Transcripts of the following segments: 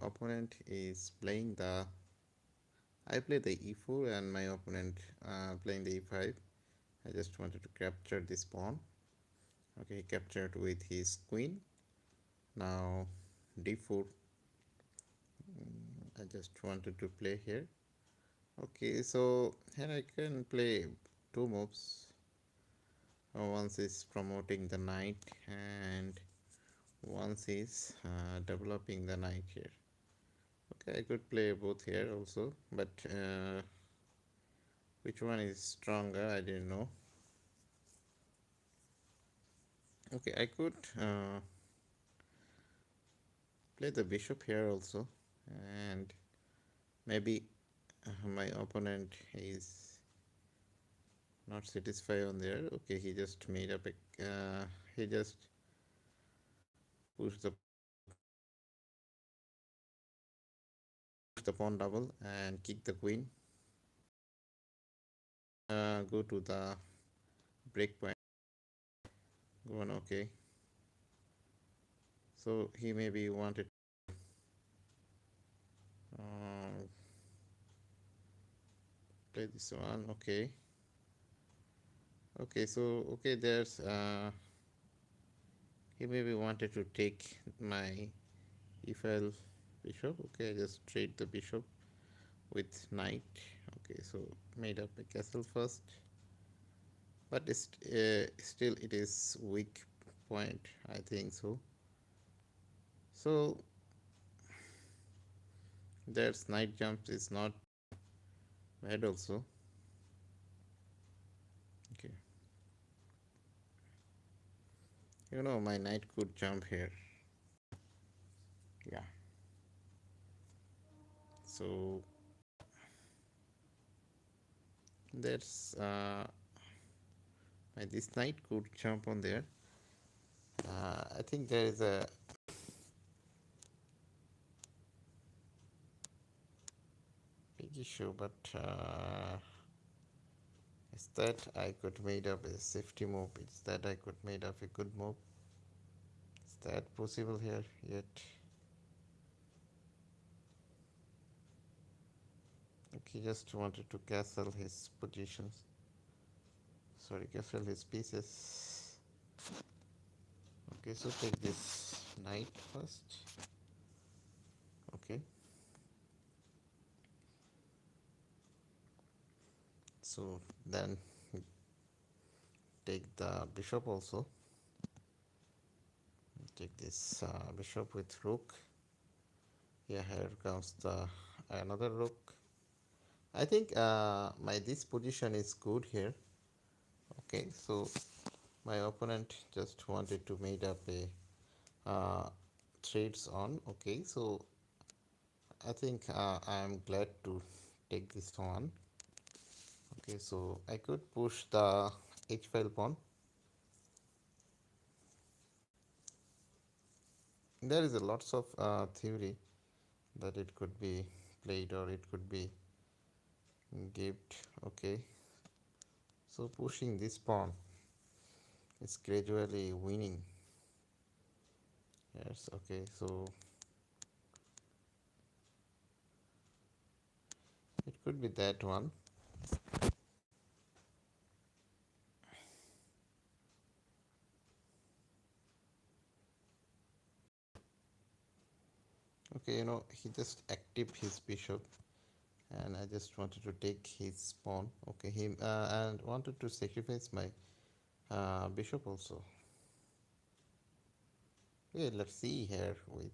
opponent is playing the. I play the e4 and my opponent playing the e5. I just wanted to capture this pawn. Okay, he captured with his queen. Now d4. I just wanted to play here. Okay, so here I can play two moves. Once is promoting the knight and once is developing the knight here. Okay, I could play both here also, but which one is stronger I didn't know. Okay, I could play the bishop here also, and maybe my opponent is not satisfied on there. Okay, he just made up a he just pushed the pawn double and kick the queen. Go to the break point. Go on. Okay, so he maybe wanted uh, play this one. Okay, okay, so okay, there's he maybe wanted to take my e-file bishop. Okay, I just trade the bishop with knight. Okay, so made up a castle first, but still it is weak point, I think so. So there's knight jumps is not bad also. Okay, my knight could jump here. Yeah, so that's this knight could jump on there. I think there is a big issue, but is that I could made up a safety move. Is that I could made up a good move. Is that possible here yet? Okay, just wanted to castle his positions. Sorry, castle his pieces. Okay, so take this knight first. Okay, so then take the bishop also. Take this bishop with rook. Yeah, here comes the another rook. I think my this position is good here. Okay, so my opponent just wanted to made up a trades on. Okay, so I think I'm glad to take this one. Okay, so I could push the h-file pawn. There is a lots of theory that it could be played or it could be given. Okay, so pushing this pawn is gradually winning. Yes, okay, so it could be that one. Okay, he just active his bishop and I just wanted to take his pawn. Okay, him and wanted to sacrifice my bishop also. Okay, let's see here with.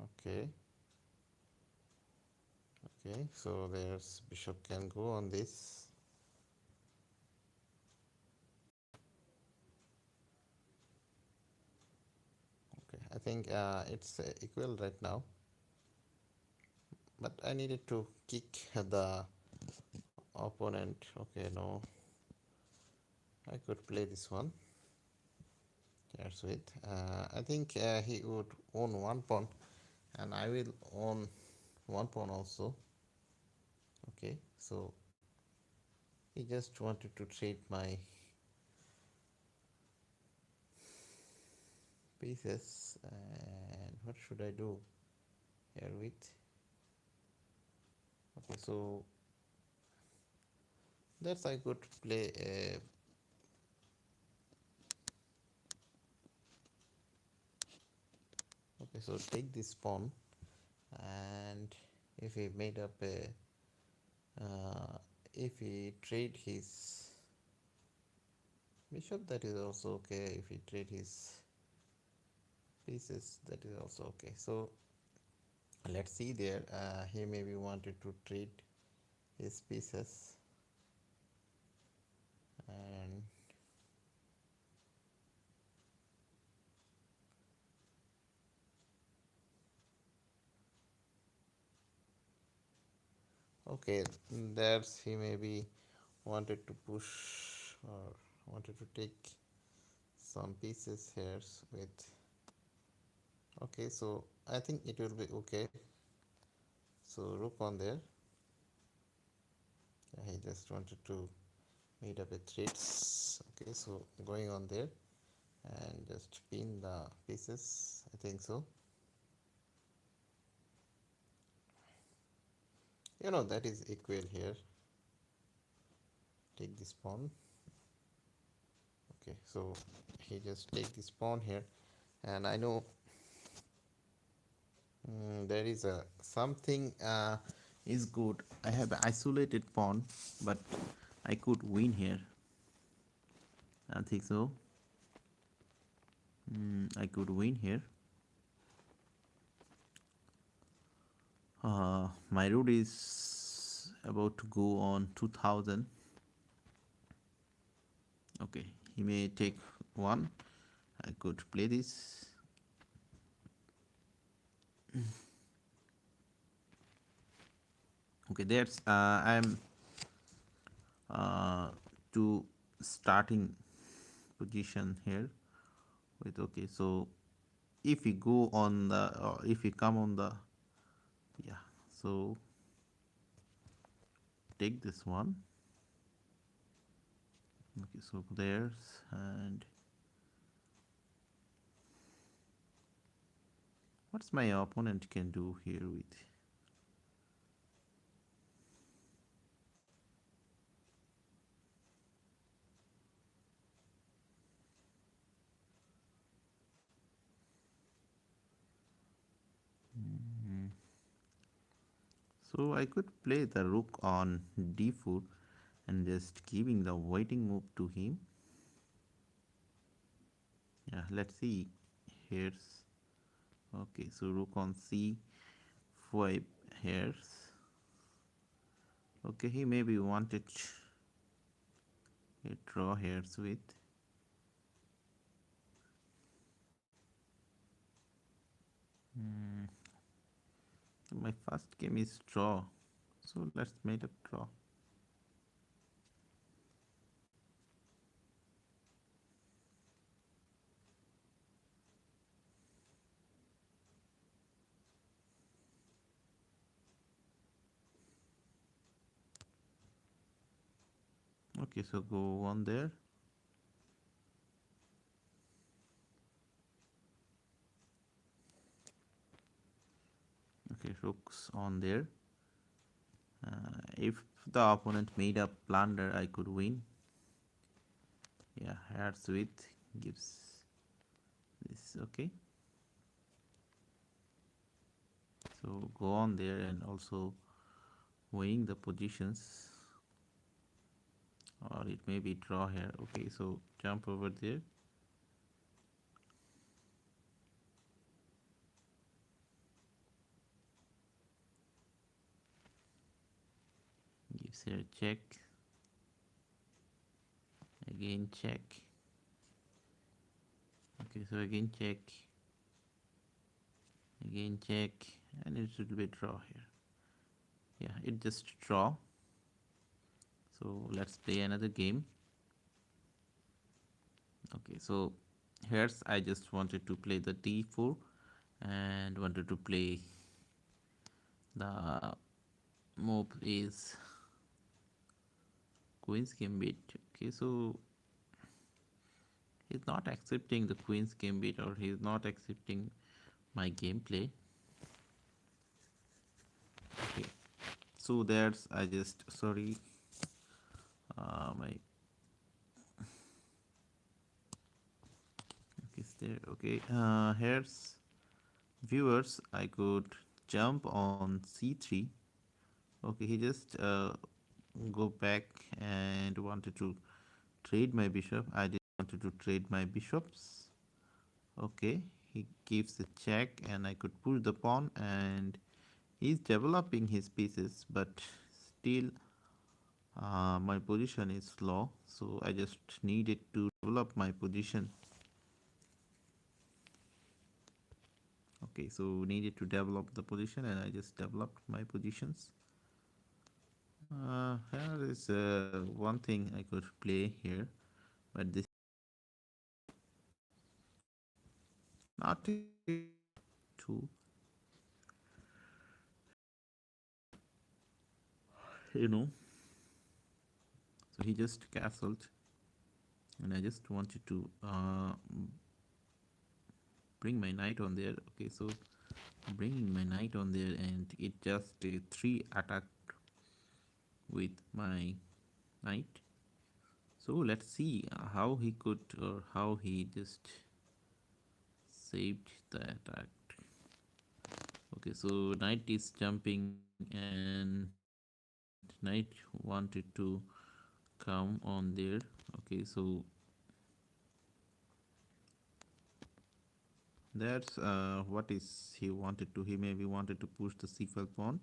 Okay, okay, so there's bishop can go on this. Okay, I think it's equal right now, but I needed to kick the opponent. Okay, no, I could play this one. That's it. I think he would own one pawn, and I will own one pawn also. Okay, so he just wanted to trade my pieces. And what should I do here with? Okay, so that's I could play a, okay, so take this pawn, and if he made up a if he trade his bishop, that is also okay. If he trade his pieces, that is also okay. So let's see there. He maybe wanted to trade his pieces, and okay, there's he maybe wanted to push or wanted to take some pieces here with, okay, so I think it will be okay. So rook on there. He just wanted to meet up with threads. Okay, so going on there and just pin the pieces, I think so. That is equal here. Take this pawn. Okay, so he just take this pawn here, and I know there is a something is good. I have an isolated pawn, but I could win here. I think so. I could win here. My route is about to go on 2000. Okay, he may take one. I could play this. Okay, that's I'm uh, to starting position here with, okay, so if we go on the if we come on the, yeah, so take this one. Okay, so there's, and what's my opponent can do here with, so I could play the rook on d4 and just giving the waiting move to him. Yeah, let's see. Here's, okay, so rook on c5 here's, okay, he maybe wanted a draw here's with, my first game is draw, so let's make a draw. Okay, so go on there. Okay, rooks on there. If the opponent made a blunder, I could win. Yeah, hearts with gives this, okay. So go on there and also weighing the positions, or it may be draw here. Okay, so jump over there. Gives here check. Again check. Okay, so again check. Again check, and it should be draw here. Yeah, it just draw. So let's play another game. Okay, so here's I just wanted to play the d4 and wanted to play the move is queen's gambit. Okay, so He's not accepting the queen's gambit, or he's not accepting my gameplay. Okay, so that's, I just, sorry, my, is there, okay, here's viewers. I could jump on c3. Okay, he just go back and wanted to trade my bishop. I didn't wanted to trade my bishops. Okay, he gives a check and I could push the pawn, and he's developing his pieces, but still my position is low, so I just needed to develop my position. Okay, so needed to develop the position, and I just developed my positions. Here is one thing I could play here, but this not too, you know. So he just castled, and I just wanted to bring my knight on there. Okay, so bringing my knight on there, and it just three attack with my knight. So let's see how he could, or how he just saved the attack. Okay, so knight is jumping, and knight wanted to come on there. Okay, so that's what is he wanted to. He maybe wanted to push the c5 pawn,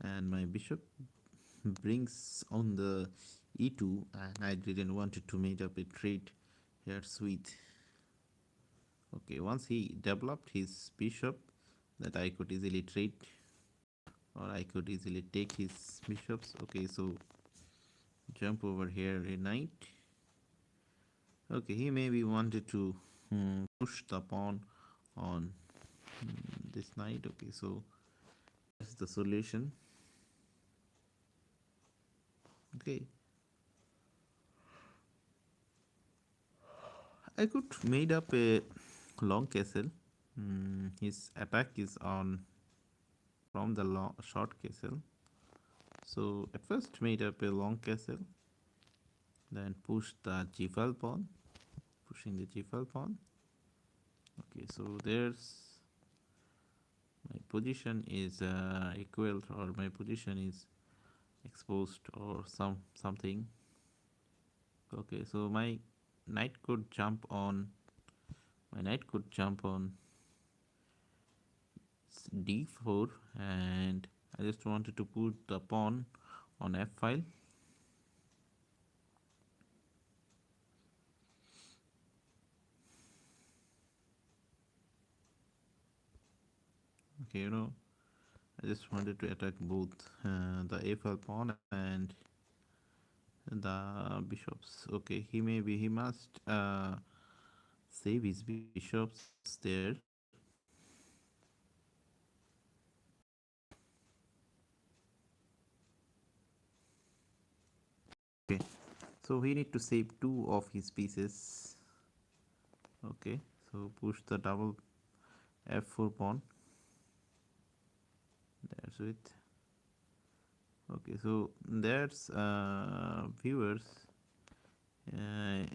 and my bishop brings on the e2, and I didn't want it to make up a trade here. Sweet. Okay, once he developed his bishop, that I could easily trade, or I could easily take his bishops. Okay, so jump over here a knight. Okay, he maybe wanted to push the pawn on this knight. Okay, so that's the solution. Okay, I could made up a long castle. His attack is on from the long, short castle. So at first made up a long castle, then push the g5 pawn, pushing the g5 pawn. Okay, so there's my position is equal, or my position is exposed, or something. Okay, so knight could jump on my knight could jump on d4, and I just wanted to put the pawn on f file. Okay, I just wanted to attack both the a5 pawn and the bishops. Okay, he must save his bishops there. Okay, so he need to save two of his pieces. Okay, so push the double f4 pawn. That's it. Okay, so that's viewers.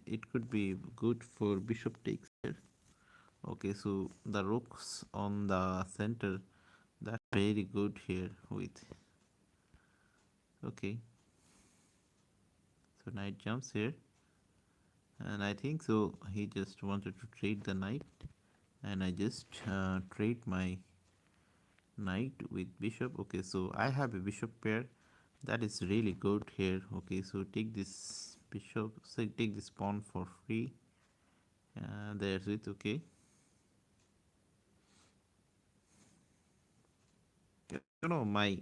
It could be good for bishop takes here. Okay, so the rooks on the center, that's very good here with. Okay, so knight jumps here, and I think so he just wanted to trade the knight, and I just trade my knight with bishop. Okay, so I have a bishop pair, that is really good here. Okay, so take this bishop, so take this pawn for free. There's it. Okay, my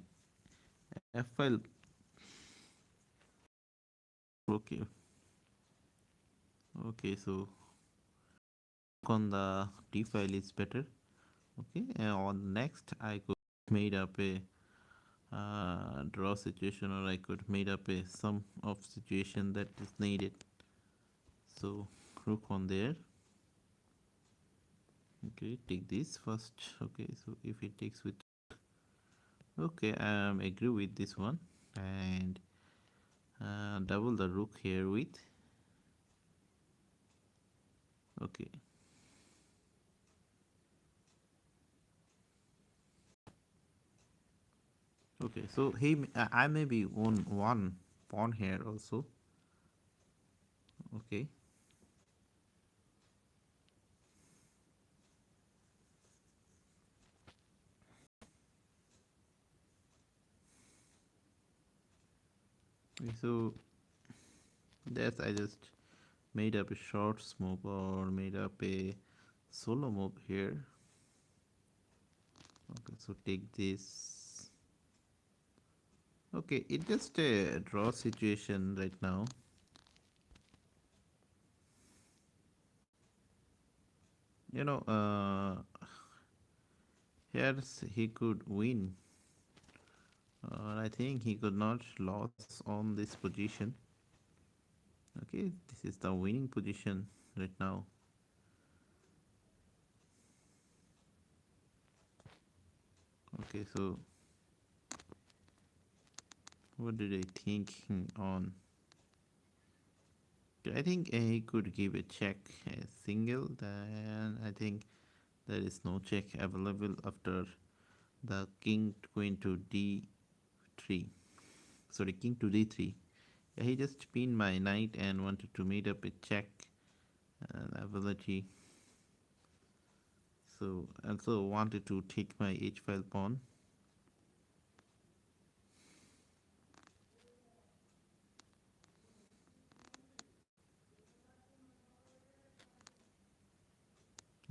f file. Okay, okay, so on the d file is better. Okay, and on next I could made up a draw situation, or I could made up a sum of situation that is needed. So rook on there. Okay, take this first. Okay, so if it takes with, okay, I agree with this one, and double the rook here with, okay. Okay, so I maybe own one pawn here also. Okay, so that's, I just made up a short move or made up a solo move here. Okay, so take this. Okay, it just a draw situation right now. You know, here's he could win. I think he could not lose on this position. Okay, this is the winning position right now. Okay, so what did I think on? I think he could give a check, a single. Then I think there is no check available after the king queen to d3. Sorry, king to d3. Yeah, he just pinned my knight and wanted to made up a check ability. So also wanted to take my h5 pawn.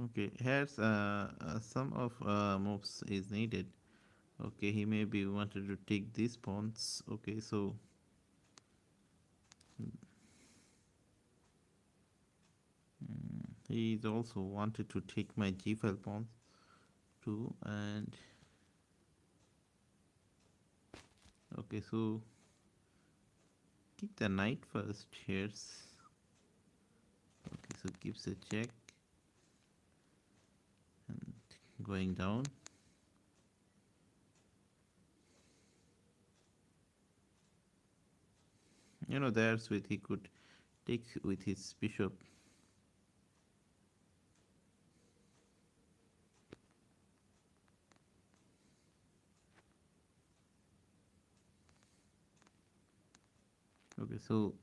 Okay, here's some of moves is needed. Okay, he maybe wanted to take these pawns. Okay, so he also wanted to take my g5 pawn too. And okay, so kick the knight first. Here's okay, so gives a check and going down. You know, there's with he could take with his bishop. Okay, so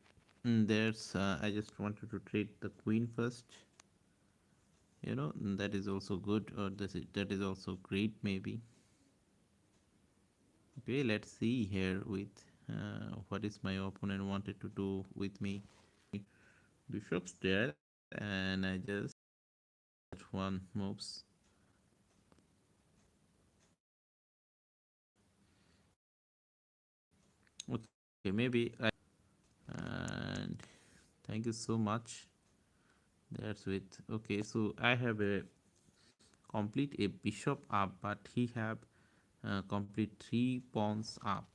there's I just wanted to trade the queen first. You know, that is also good, or that is also great maybe. Okay, let's see here with what is my opponent wanted to do with me. Bishop's there, and I just one moves. Okay, maybe I, and thank you so much. That's with okay. So I have a complete a bishop up, but he have complete 3 pawns up.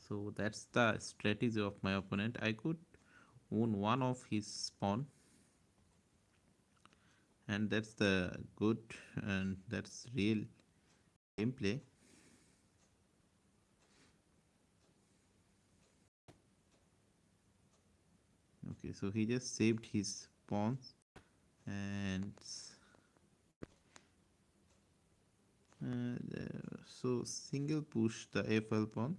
So that's the strategy of my opponent. I could own one of his pawn, and that's the good, and that's real gameplay. Okay, so he just saved his pawns, and so single push the f12 pawn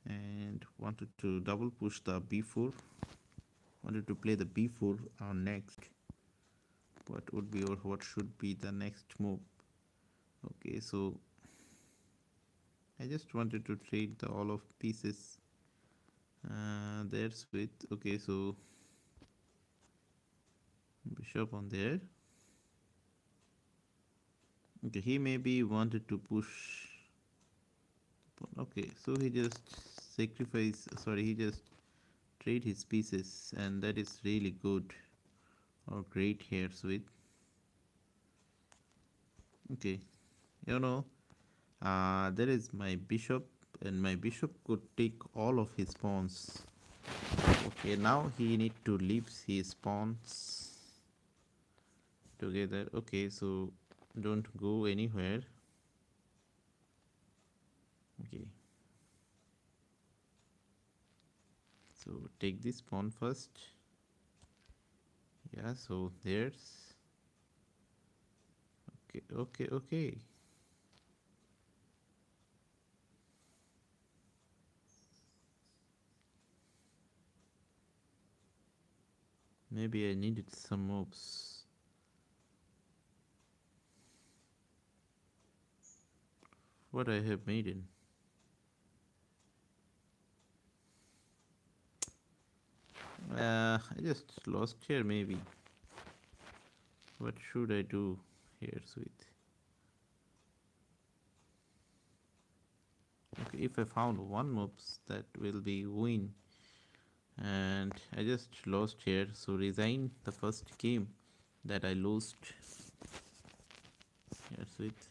and wanted to double push the b4. Wanted to play the b4 on next. What would be or what should be the next move? Okay, so I just wanted to trade the all of pieces. There's with okay, so bishop on there. Okay, he maybe wanted to push. Okay, so he just sacrifice. Sorry, he just trade his pieces, and that is really good or great here. With okay, you know, there is my bishop, and my bishop could take all of his pawns. Okay, now he need to leave his pawns together. Okay, so don't go anywhere. Okay, so take this pawn first. Yeah, so there's okay, okay, okay. Maybe I needed some moves. What I have made in. I just lost here maybe. What should I do here, sweet? Okay, if I found one moves that will be win, and I just lost here, so resign the first game that I lost here, sweet.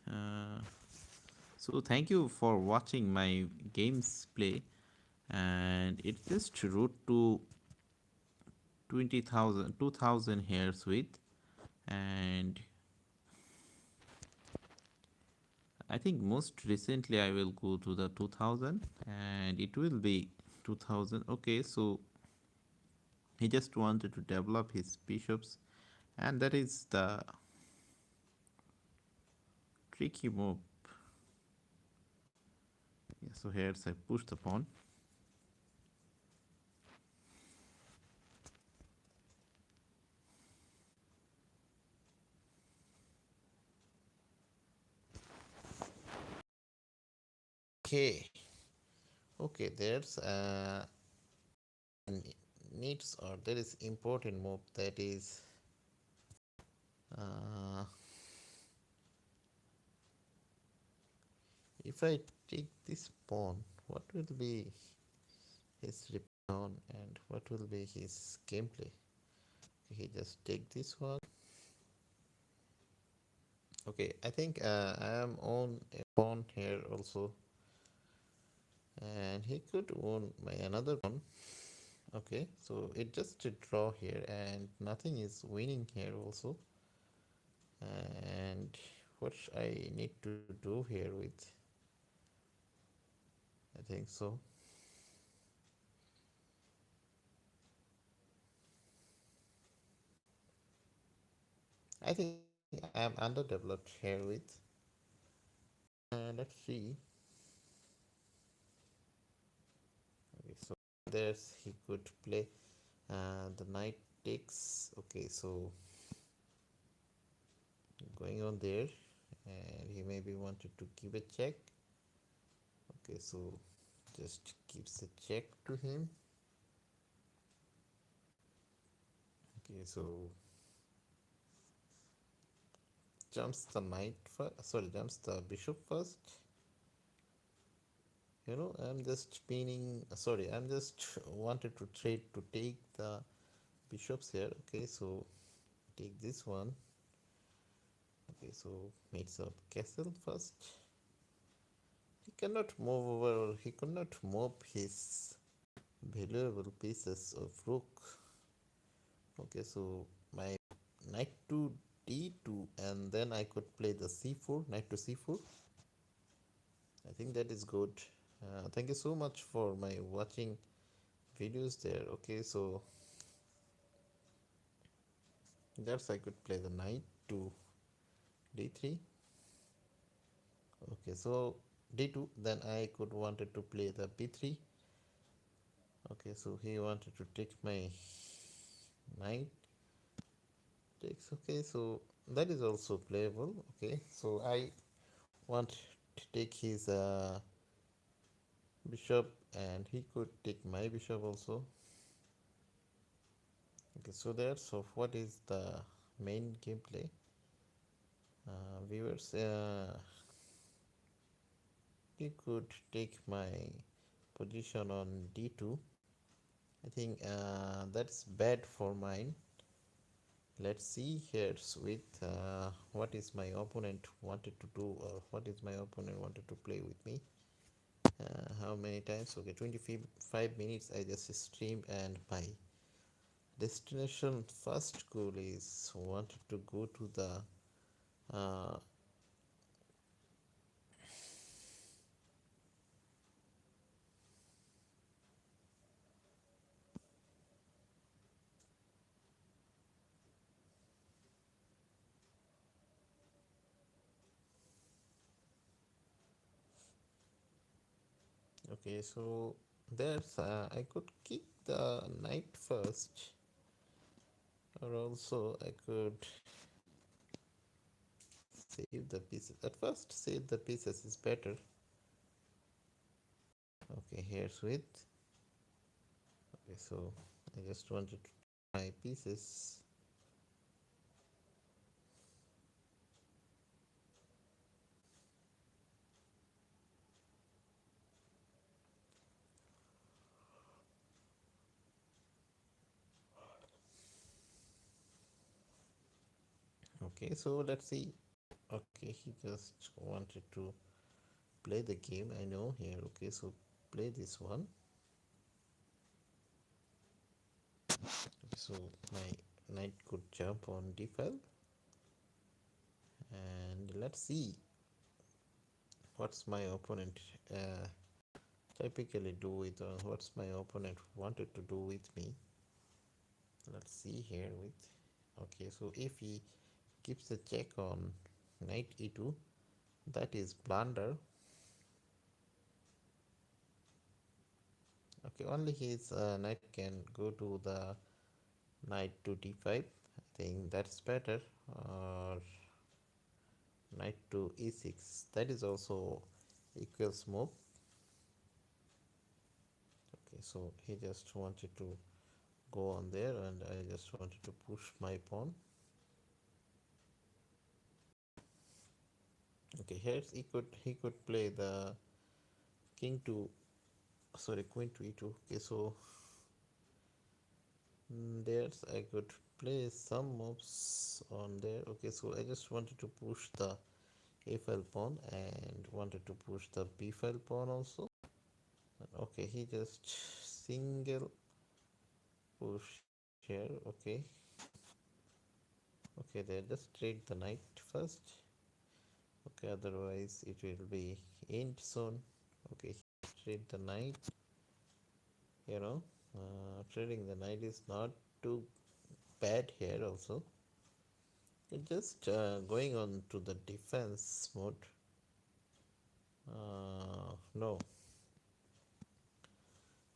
So thank you for watching my games play, and it just route to 20,000, 2,000 here, sweet, and I think most recently I will go to the 2000 and it will be 2000. Okay, so he just wanted to develop his bishops, and that is the tricky move. Yeah, so here's I push the pawn. Okay, okay, there's needs or there is important move that is uh, if I take this pawn, what will be his pawn and what will be his gameplay? He just take this one. Okay, I think I am on a pawn here also, and he could own my another pawn. Okay, so it just a draw here, and nothing is winning here also. And what I need to do here with, I think so. I think I am underdeveloped here with. Let's see. Okay, so there's he could play the knight takes. Okay, so going on there, and he maybe wanted to give a check. Okay, so just gives a check to him. Okay, so jumps the knight first. Sorry, jumps the bishop first. I'm just pinning. Sorry, I'm just wanted to trade to take the bishops here. Okay, so take this one. Okay, so makes a castle first. He cannot move over, or he could not move his valuable pieces of rook. Okay, so my knight to d2, and then I could play the c4, knight to c4. I think that is good. Thank you so much for my watching videos there. Okay, so that's I could play the knight to d3. Okay, so d2, then I could wanted to play the b3. Okay, so he wanted to take my knight takes. Okay, so that is also playable. Okay, so I want to take his bishop, and he could take my bishop also. Okay, so that's so what is the main gameplay, viewers. He could take my position on d2. I think that's bad for mine. Let's see here with what is my opponent wanted to do, or what is my opponent wanted to play with me. How many times? Okay, 25 minutes. I just stream, and my destination first goal is wanted to go to the uh, okay, so there's I could keep the knight first, or also I could save the pieces. At first, save the pieces is better. Okay, here's with. Okay, so I just wanted to my pieces. Okay, so let's see. Okay, he just wanted to play the game. I know here. Okay, so play this one. So my knight could jump on d5, and let's see what's my opponent typically do with what's my opponent wanted to do with me. Let's see here with. Okay, so if he keeps a check on knight e2, that is blunder. Okay, only his knight can go to the knight to d5. I think that's better. Or knight to e6. That is also equals move. Okay, so he just wanted to go on there, and I just wanted to push my pawn. Okay, here he could play the king to sorry queen to e2. Okay, so there's I could play some moves on there. Okay, so I just wanted to push the a file pawn and wanted to push the b file pawn also. Okay, he just single push here. Okay, okay, they just trade the knight first. Okay, otherwise it will be end soon. Okay, trade the knight. You know, trading the knight is not too bad here also. Just going on to the defense mode. No,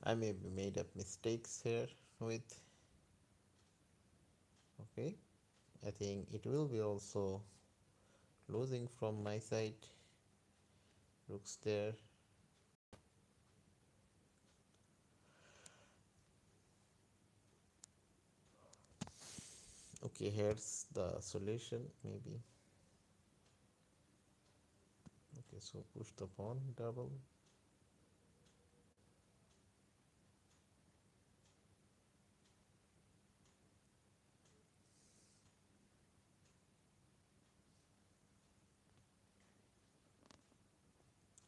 I may be made up mistakes here with. Okay, I think it will be also losing from my side. Looks there. Okay, here's the solution maybe. Okay, so push the pawn double.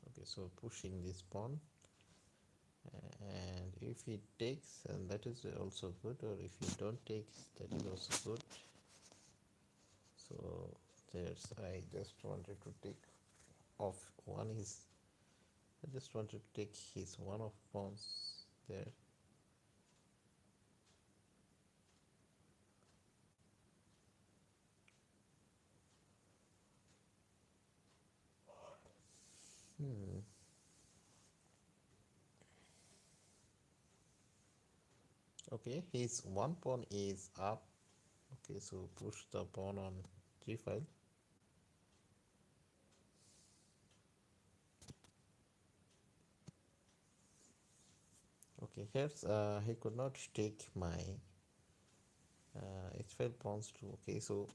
Okay, so pushing this pawn, and if he takes, and that is also good, or if he don't take, that is also good. So there's I just wanted to take off one is I just wanted to take his one of pawns there. Hmm. Okay, his one pawn is up. Okay, so push the pawn on g file. Okay, here's he could not take my h5 pawns too. Okay, so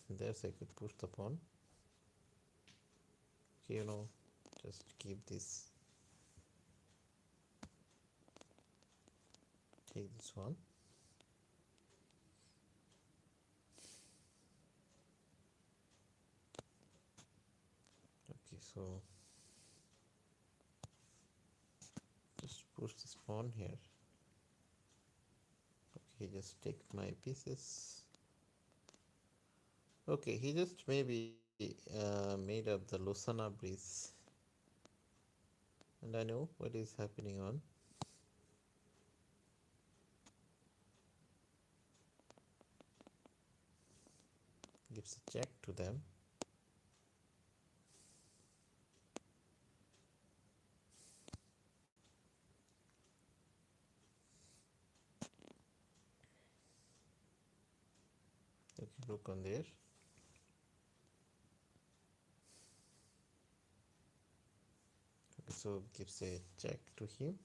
there's I could push the pawn. Okay, just keep this, take this one. Okay, so push this pawn here. Okay, just take my pieces. Okay, he just maybe made up the Lusana breeze, and I know what is happening on. Gives a check to them. Okay, look on there. Okay, so gives a check to him.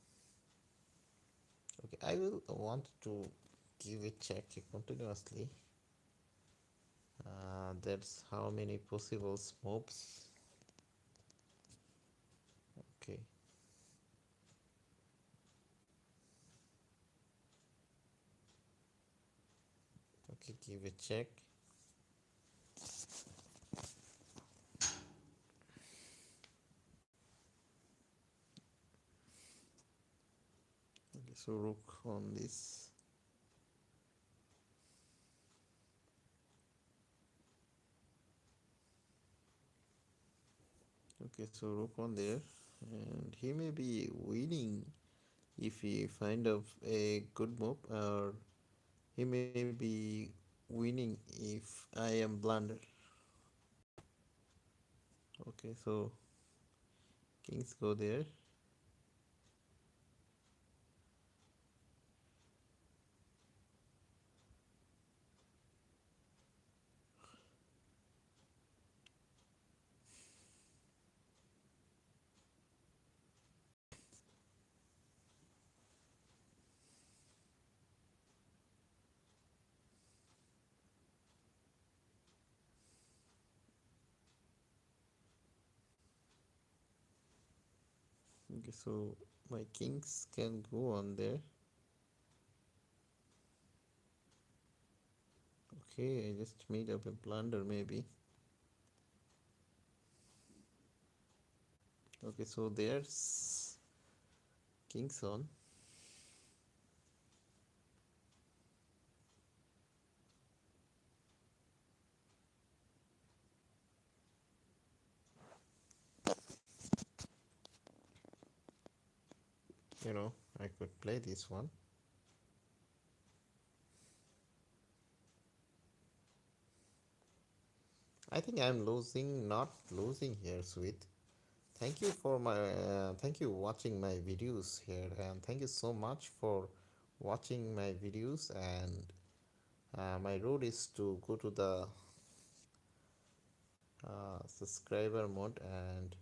Okay, I will want to give a check continuously. That's how many possible moves. Okay, okay, give a check. Okay, so rook on this. Okay, so rook on there, and he may be winning if he find of a good move, or he may be winning if I am blunder. Okay, so kings go there. Okay, so my kings can go on there. Okay, I just made up a blunder maybe. Okay, so there's kings on. You know, I could play this one. I think I'm losing, not losing here, sweet. Thank you watching my videos here, and thank you so much for watching my videos. And my road is to go to the subscriber mode, and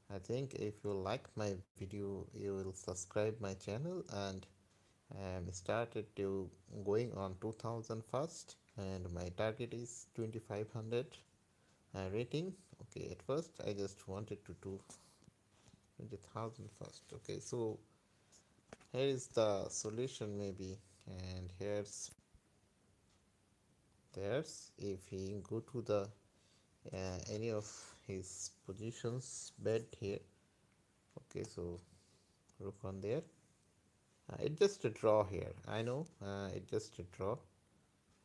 I think if you like my video, you will subscribe my channel, and started to going on 2000 first, and my target is 2500 rating. Okay, at first I just wanted to do 20,000 first. Okay, so here is the solution maybe, and here's there's if he go to the any of his positions bed here. Okay, so rook on there. It's just a draw here. I know it's just a draw.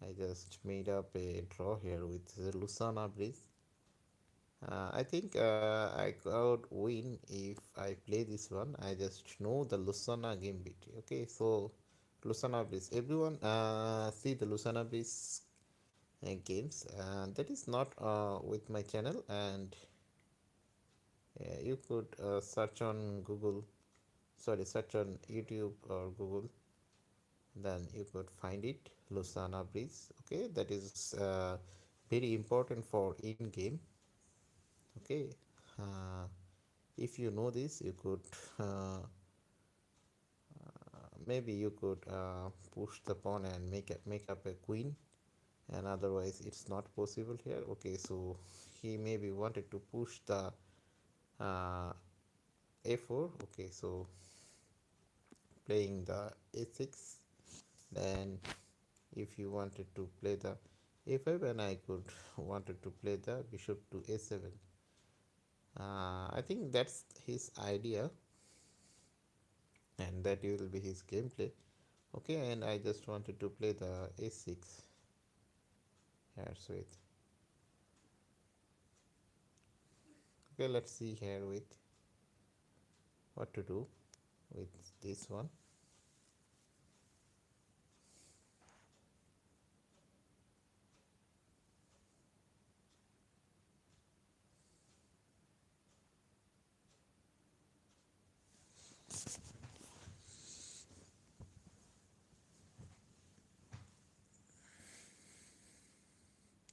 I just made up a draw here with the Lusana Breeze. I think I could win if I play this one. I just know the Lusana gambit. Okay, so Lusana Breeze. Everyone see the Lusana Breeze games. That is not with my channel, and you could search on Google. Sorry, search on YouTube or Google, then you could find it. Lusana Breeze. Okay, that is very important for in game. Okay, uh, if you know this, you could maybe you could push the pawn and make up a queen, and otherwise it's not possible here. Okay, so he maybe wanted to push the uh, a4. Okay, so playing the a6, then if you wanted to play the a5, and I could wanted to play the bishop to a7. I think that's his idea, and that will be his gameplay. Okay, and I just wanted to play the a6 hairs with. Okay, let's see here with what to do with this one.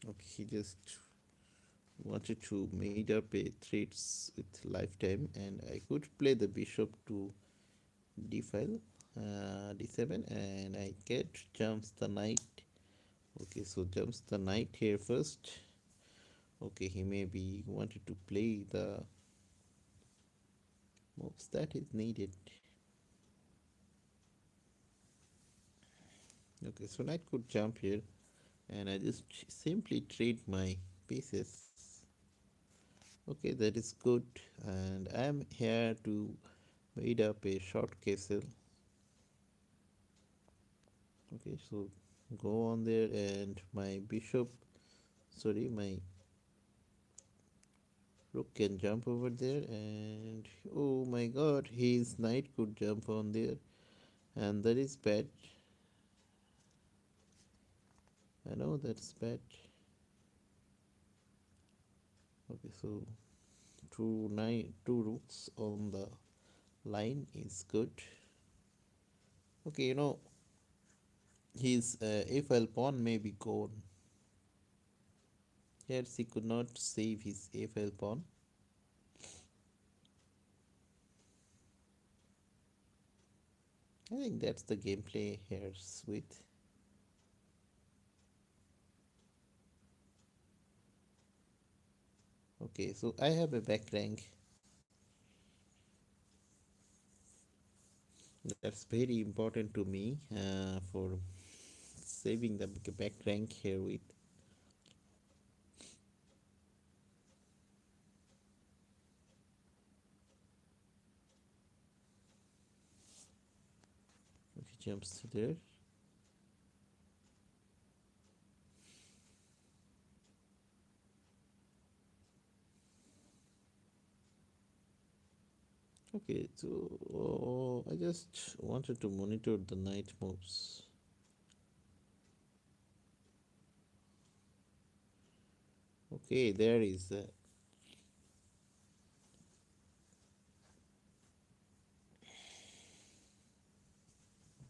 Okay, he just wanted to made up a threats with lifetime, and I could play the bishop to d5, d7, and I get jumps the knight. Okay, so jumps the knight here first. Okay, he maybe wanted to play the moves that is needed. Okay, so knight could jump here, and I just simply trade my pieces. Okay, that is good, and I am here to made up a short castle. Okay, so go on there, and my bishop, sorry, my rook can jump over there, and oh my god, his knight could jump on there, and that is bad. I know that's bad. Okay, so two rooks on the line is good. Okay, his a-file pawn may be gone. Here he could not save his a-file pawn. I think that's the gameplay here, sweet. Okay, so I have a back rank. That's very important to me for saving the back rank here with. If he jumps there. Okay, so I just wanted to monitor the knight moves. Okay, there is.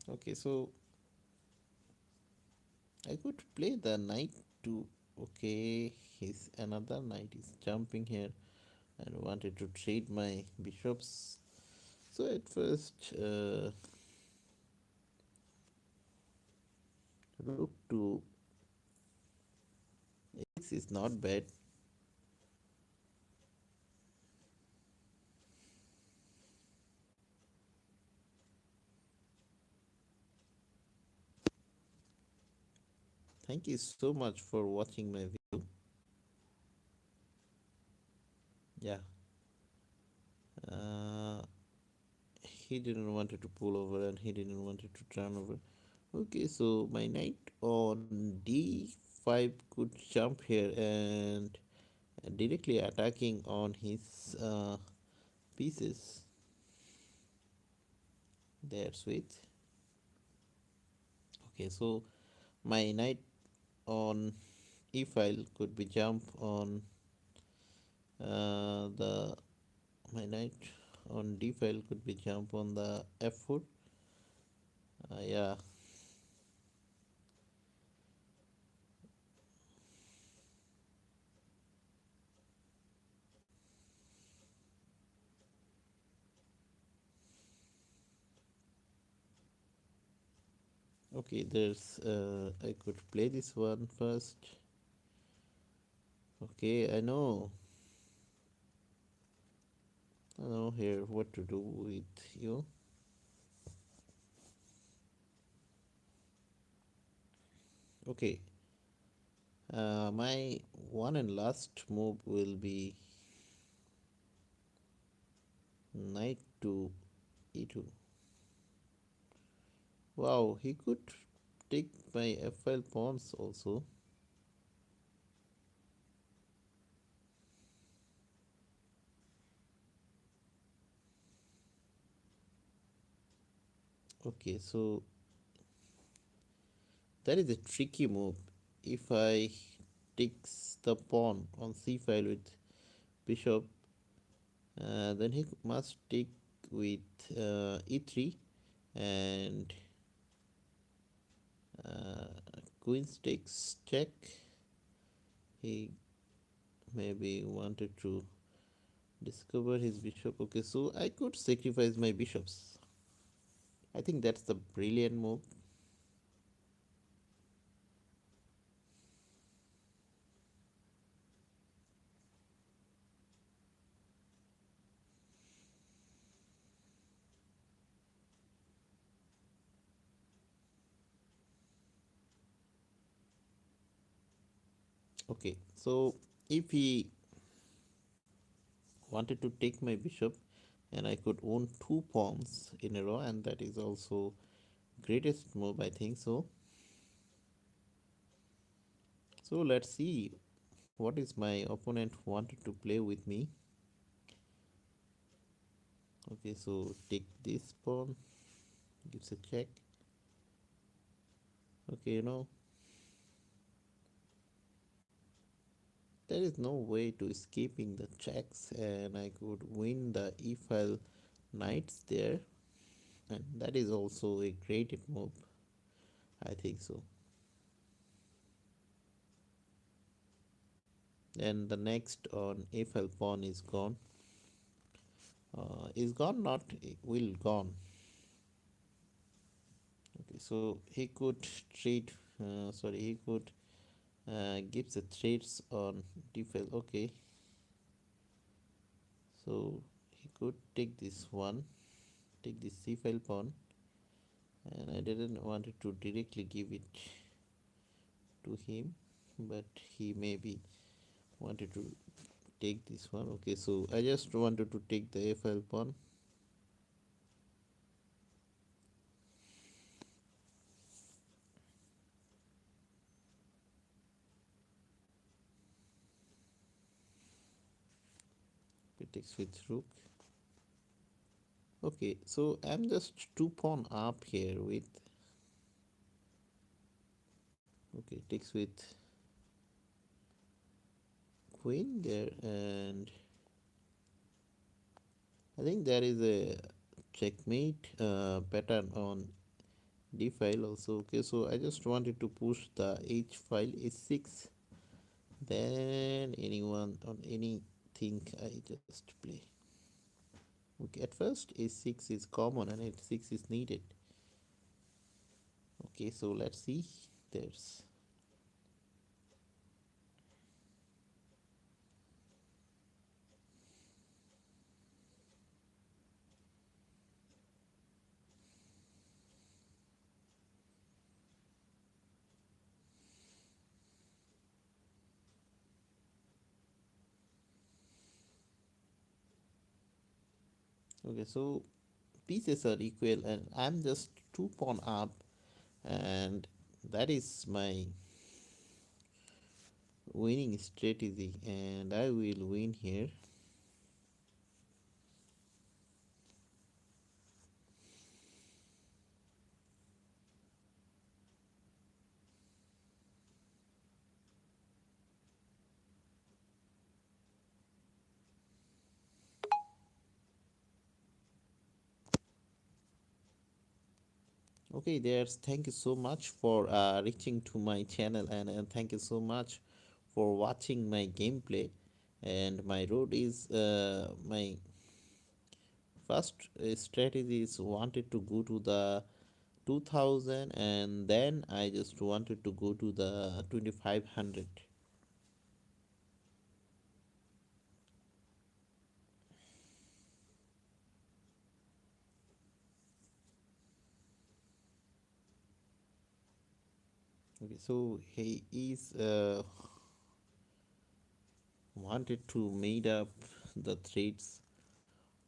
Okay, so I could play the knight to. Okay, his another knight is jumping here and wanted to trade my bishops. So at first, rook to a6 is not bad. Thank you so much for watching my video. Yeah, uh, he didn't wanted to pull over and he didn't wanted to turn over. Okay, so my knight on d5 could jump here and directly attacking on his pieces. There, sweet. Okay, so my knight on e file could be jump on the my knight on d file could be jump on the f4. Yeah. Okay, there's I could play this one first. Okay, I know here what to do with you. Okay, my one and last move will be knight to e2. Wow, he could take my f5 pawns also. Okay, so that is a tricky move. If I takes the pawn on c5 with bishop, then he must take with e3, and queen takes check. He maybe wanted to discover his bishop. Okay, so I could sacrifice my bishops. I think that's the brilliant move. Okay, so if he wanted to take my bishop, and I could own two pawns in a row, and that is also greatest move, I think so. So let's see what is my opponent wanted to play with me. Okay, so take this pawn, gives a check. Okay, there is no way to escaping the checks, and I could win the e file knights there, and that is also a great move, I think so. Then the next on a file pawn is gone, not will gone. Okay, so he could trade. Sorry, he could give the trades on d file. Okay, so he could take this one, take this c file pawn, and I didn't want to directly give it to him, but he maybe wanted to take this one. Okay, so I just wanted to take the f5 pawn. It takes with rook. Okay, so I'm just two pawn up here with. Okay, takes with queen there, and I think there is a checkmate pattern on d file also. Okay, so I just wanted to push the h file h6, then anyone on anything I just play. Okay, at first h6 is common and h6 is needed. Okay, so let's see. There's okay, so pieces are equal and I'm just two pawn up, and that is my winning strategy, and I will win here. Okay, there's thank you so much for reaching to my channel, and thank you so much for watching my gameplay. And my road is my first strategy is wanted to go to the 2000, and then I just wanted to go to the 2500. Okay, so he is wanted to made up the threads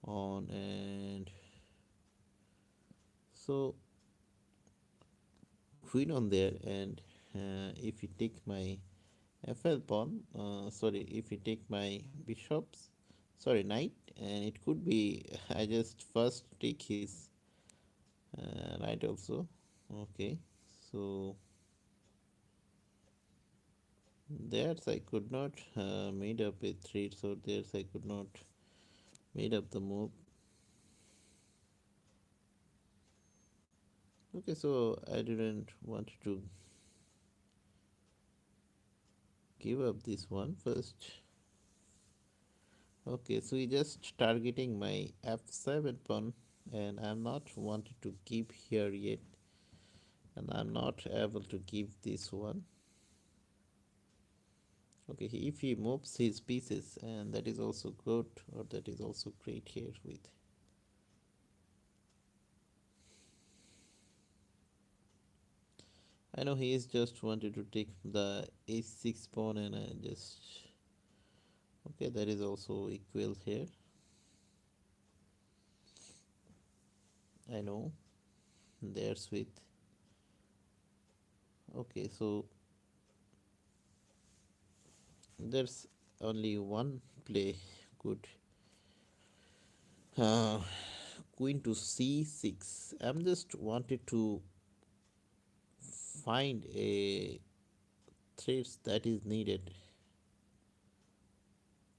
on, and so queen on there, and if you take my FL pawn, sorry, if you take my bishops, sorry, knight, and it could be I just first take his knight also. Okay, so there's I could not made up a thread, so there's I could not made up the move. Okay, so I didn't want to give up this one first. Okay, so he just targeting my f7 pawn, and I'm not wanted to keep here yet, and I'm not able to give this one. Okay, if he moves his pieces, and that is also good, or that is also great here with. I know he is just wanted to take the a6 pawn, and I just, okay, that is also equal here. I know there's with. Okay, so there's only one play good. Uh, Queen to c6. I'm just wanted to find a threads that is needed.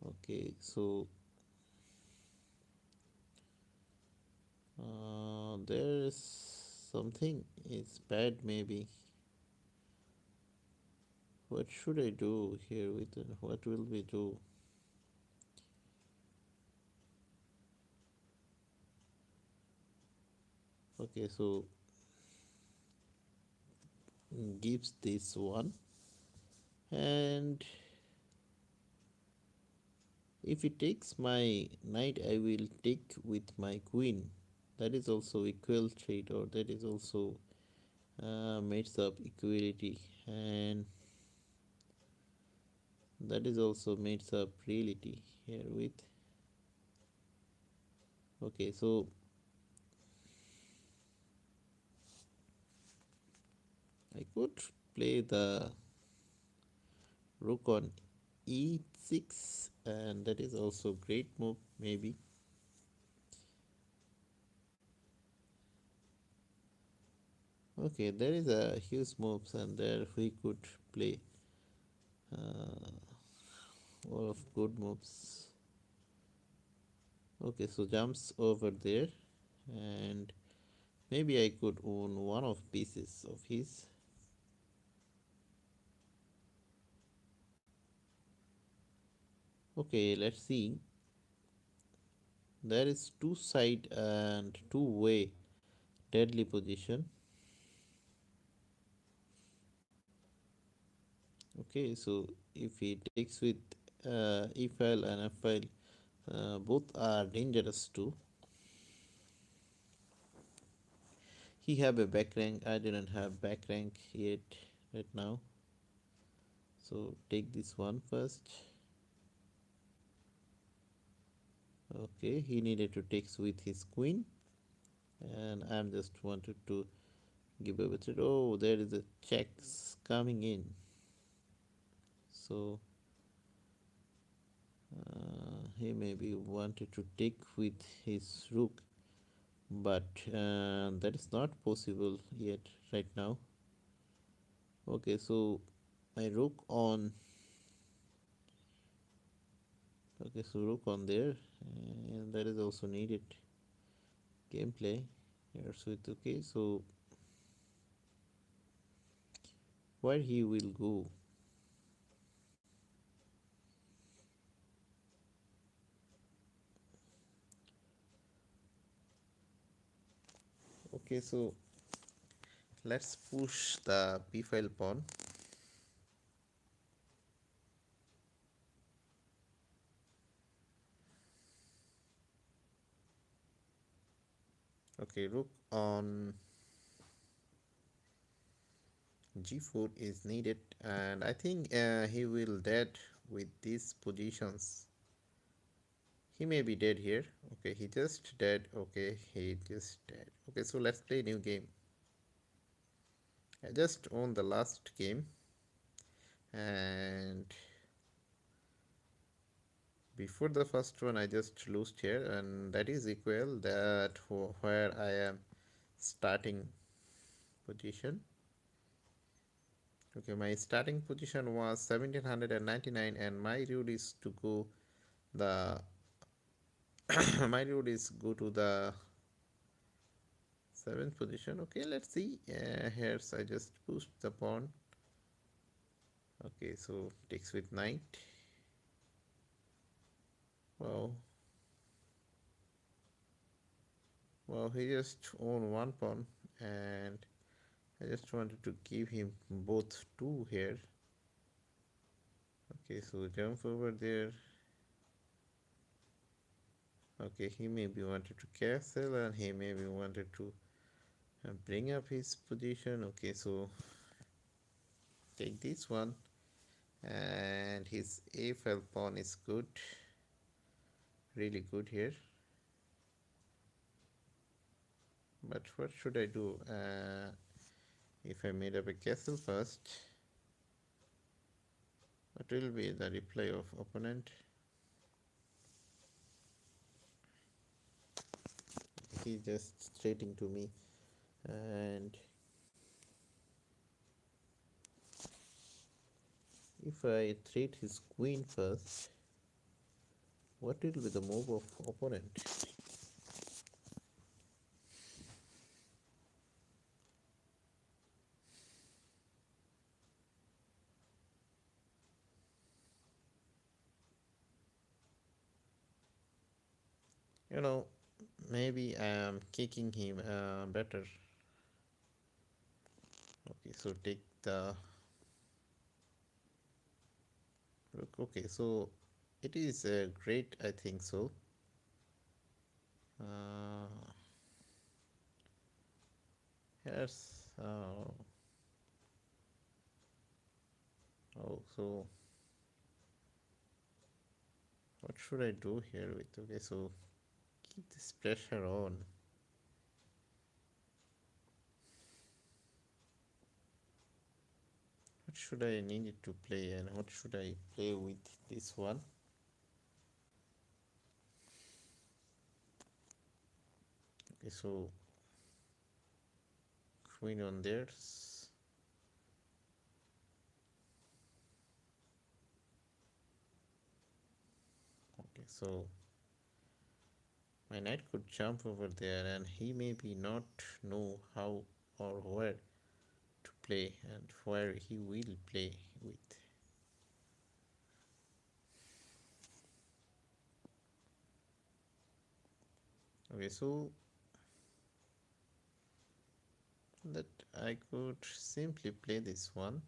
Okay, so there is something is bad maybe. What should I do here with what will we do? Okay, so gives this one, and if it takes my knight, I will take with my queen. That is also equal trade, or that is also makes up equality, and that is also makes up reality here with. Okay, so I could play the rook on e6, and that is also great move maybe. Okay, there is a huge moves, and there we could play all of good moves. Okay, so jumps over there, and maybe I could own one of pieces of his. Okay, let's see. There is two side and two way deadly position. Okay, so if he takes with e file and f file, both are dangerous too. He have a back rank. I didn't have back rank yet right now. So take this one first. Okay, he needed to take with his queen, and I'm just wanted to give a bit. Oh, there is a checks coming in. So he maybe wanted to take with his rook, but that is not possible yet right now. Okay, so my rook on. Okay, so rook on there, and that is also needed gameplay here. So it's okay. So where he will go? Okay, so let's push the b file pawn. Okay, rook on g4 is needed, and I think he will dead with these positions. He may be dead here. Okay, he just dead. Okay, he just dead. Okay, so let's play new game. I just won the last game, and before the first one I just lost here, and that is equal that where I am starting position. Okay, my starting position was 1799, and my rule is to go the my rule is go to the seventh position. Okay, let's see. Here's I just pushed the pawn. Okay, so takes with knight. Wow, well, he just owned one pawn, and I just wanted to give him both two here. Okay, so jump over there. Okay, he maybe wanted to castle, and he maybe wanted to bring up his position. Okay, so take this one, and his a5 pawn is good, really good here. But what should I do? If I made up a castle first, what will be the reply of opponent? He just straighting to me, and if I trade his queen first, what will be the move of opponent? You know, maybe I am kicking him better. Okay, so take the rook. Okay, so it is great, I think so. Uh, here's oh, so what should I do here with? Okay, so keep this pressure on. What should I need it to play, and what should I play with this one? Okay, so queen on there. Okay, so my knight could jump over there, and he maybe not know how or where to play and where he will play with. Okay, so that I could simply play this one.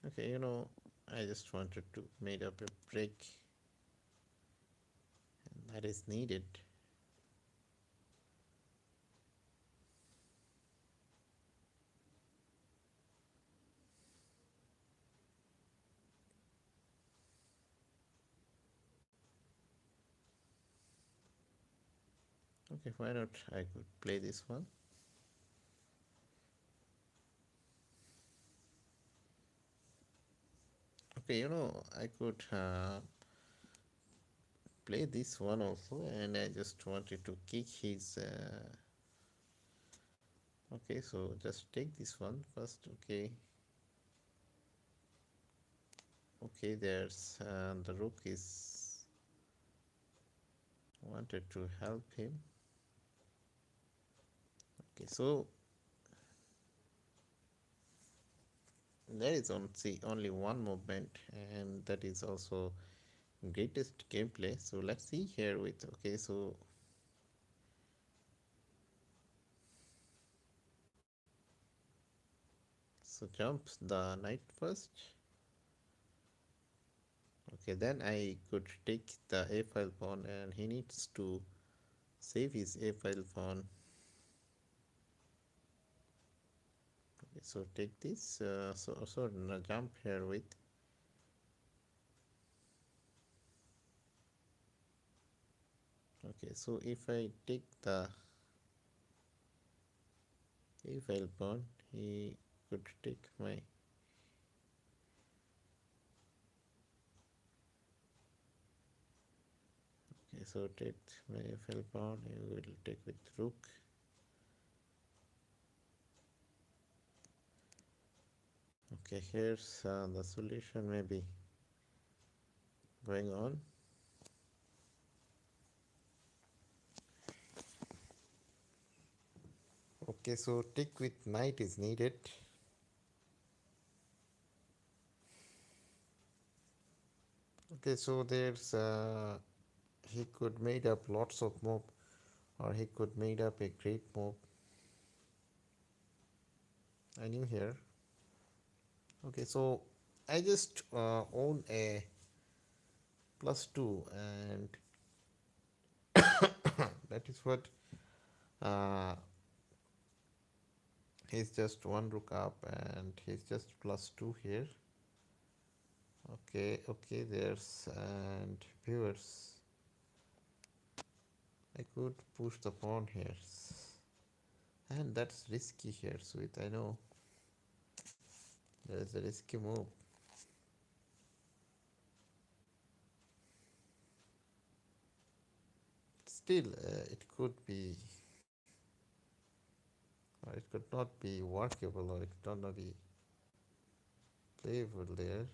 Okay, I just wanted to made up a break, and that is needed. Okay, why not? I could play this one. Okay, I could play this one also, and I just wanted to kick his. Okay, so just take this one first. Okay, okay. There's the rook is wanted to help him. Okay, so there is only one movement, and that is also greatest gameplay. So let's see here with. Okay, so jump the knight first. Okay, then I could take the a-file pawn, and he needs to save his a-file pawn. Okay, so take this. So jump here with. Okay, so if I take the e-file pawn, he could take my. Okay, so take my e-file pawn. He will take with rook. Okay, here's the solution maybe going on. Okay, so tick with knight is needed. Okay, so there's he could made up lots of move, or he could made up a great move. I knew here. Okay, so I just own a +2, and that is what uh, he's just one rook up, and he's just +2 here. Okay, okay, there's and viewers. I could push the pawn here, and that's risky here, sweet. I know there is a risky move. Still, it could be, or it could not be workable, or it could not be playable there.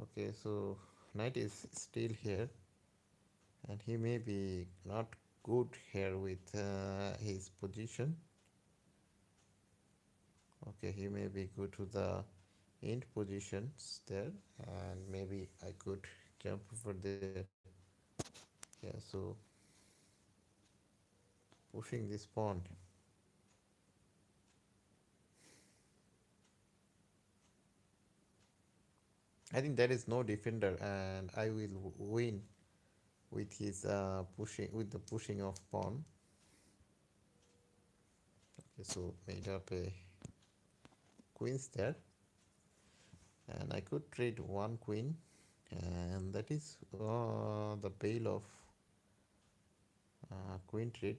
Okay, so knight is still here, and he may be not good here with his position. Okay, he may be good to the end positions there, and maybe I could jump over there. Yeah, so pushing this pawn. I think there is no defender, and I will win with his pushing, with the pushing of pawn. Okay, so made up a queens there, and I could trade one queen, and that is the bail of queen trade.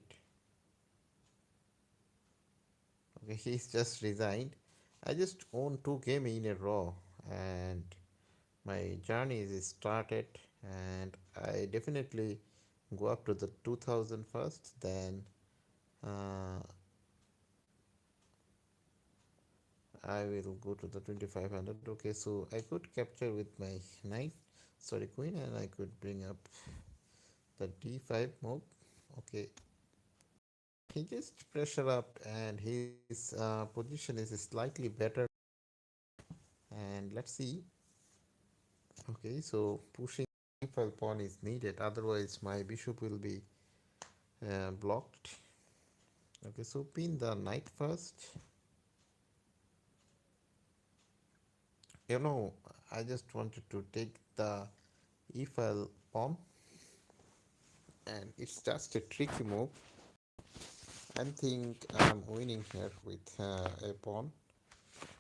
Okay, he's just resigned. I just won two games in a row, and my journey is started, and I definitely go up to the 2000 first, then uh, I will go to the 2500. Okay, so I could capture with my knight, sorry, queen, and I could bring up the d5 move. Okay, he just pressure up, and his position is slightly better. And let's see. Okay, so pushing d5 pawn is needed, otherwise my bishop will be blocked. Okay, so pin the knight first. You know, I just wanted to take the e-file pawn, and it's just a tricky move. I think I'm winning here with a pawn,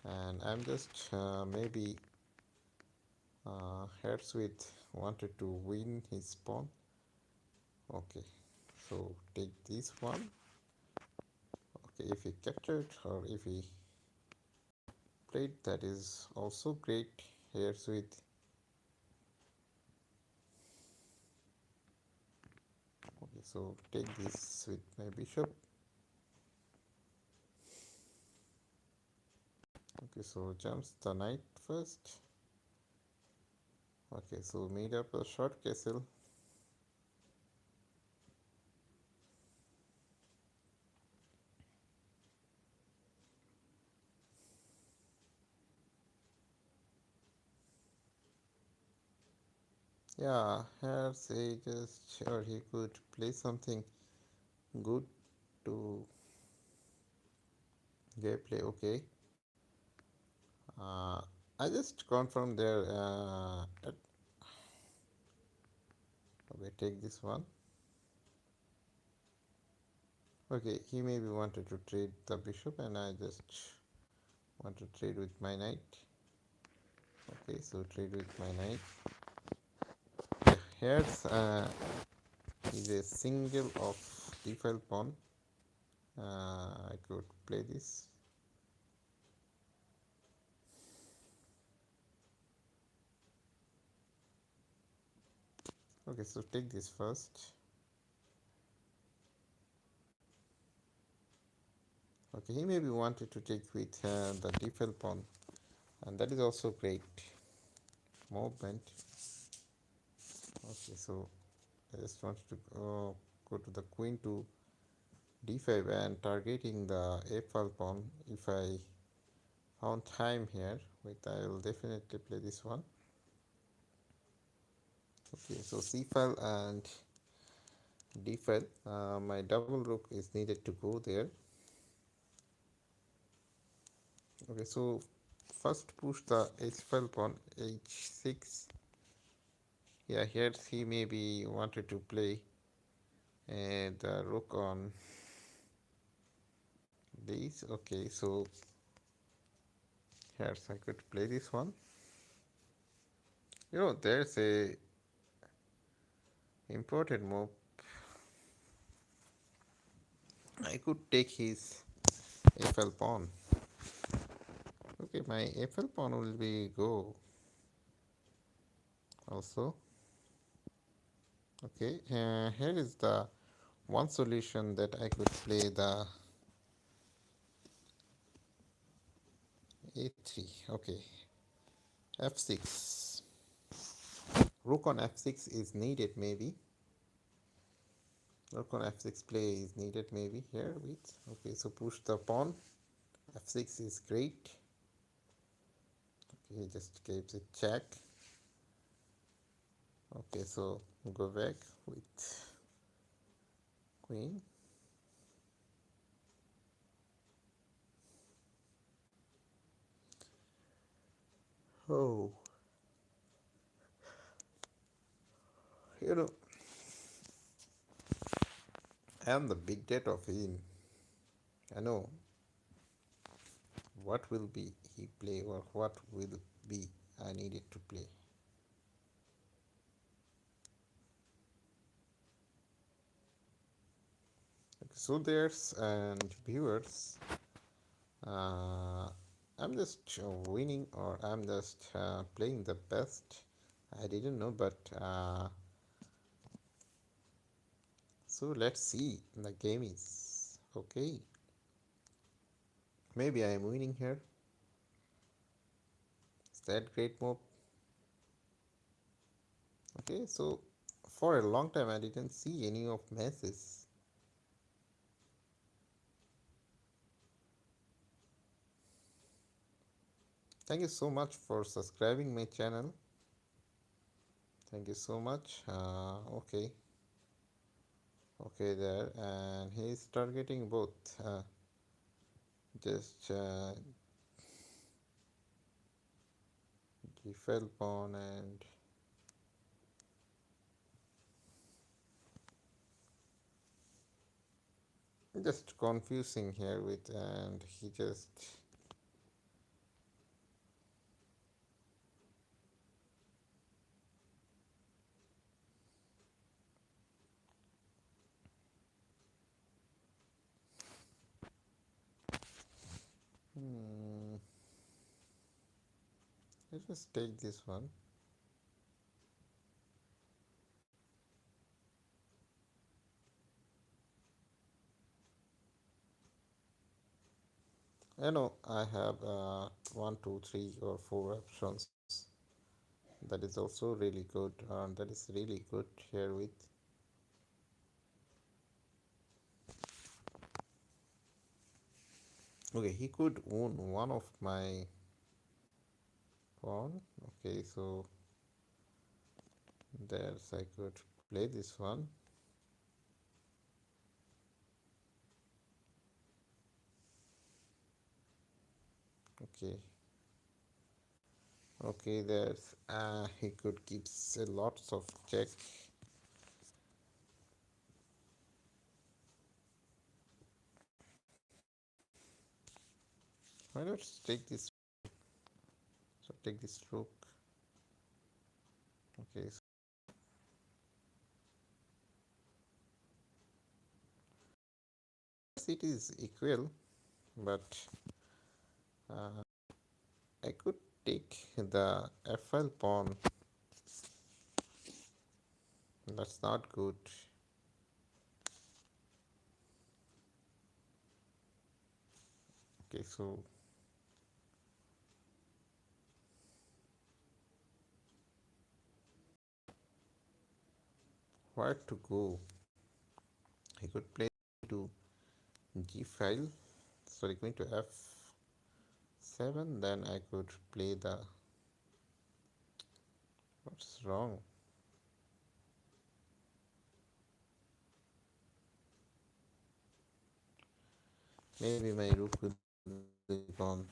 and I'm just maybe heads with wanted to win his pawn. Okay, so take this one. Okay, if he captured, or if he played, that is also great. Here's with. Okay, so take this with my bishop. Okay, so jumps the knight first. Okay, so made up a short castle. Yeah, here's he just sure he could play something good to gameplay. Okay, uh, I just confirm there. Okay, take this one. Okay, he maybe wanted to trade the bishop, and I just want to trade with my knight. Okay, so trade with my knight. Yeah, here's is a single of d5 pawn. I could play this. Okay, so take this first. Okay, he maybe wanted to take with the d5 pawn, and that is also great movement. Okay, so I just wanted to go to the queen to d5 and targeting the a5 pawn. If I found time here, wait, I will definitely play this one. Okay, so c file and d file. My double rook is needed to go there. Okay, so first push the h file pawn h6. Yeah, here he maybe wanted to play the rook on this. Okay, so here I could play this one. There's a important move. I could take his f pawn. Okay, my f pawn will be go also. Okay, here is the one solution that I could play the a3. Okay, f6. Rook on f6 is needed maybe. Rook on f6 play is needed maybe here with. Okay, so push the pawn. f6 is great. Okay, he just gives a check. Okay, so go back with queen. Oh, you know, I am the big dad of him. I know what will be he play or what will be I needed to play. Okay, so there's and viewers, uh, I'm just winning or I'm just playing the best. I didn't know, but so let's see. The game is okay. Maybe I am winning here. Is that great move? Okay, so for a long time I didn't see any of messes. Thank you so much for subscribing my channel. Thank you so much. Okay there, and he's targeting both. Just G pawn and just confusing here with, and he just hmm, let's just take this one. I know I have one, two, three, or four options. That is also really good. That is really good here with. Okay, he could own one of my pawn. Okay, so there's I could play this one. Okay. Okay, there's he could keep lots of check. Why not take this? So take this rook. Okay, so it is equal, but uh, I could take the f5 pawn. That's not good. Okay, so where to go? I could play to g file, sorry, going to f7. Then I could play the, what's wrong? Maybe my rook will be gone.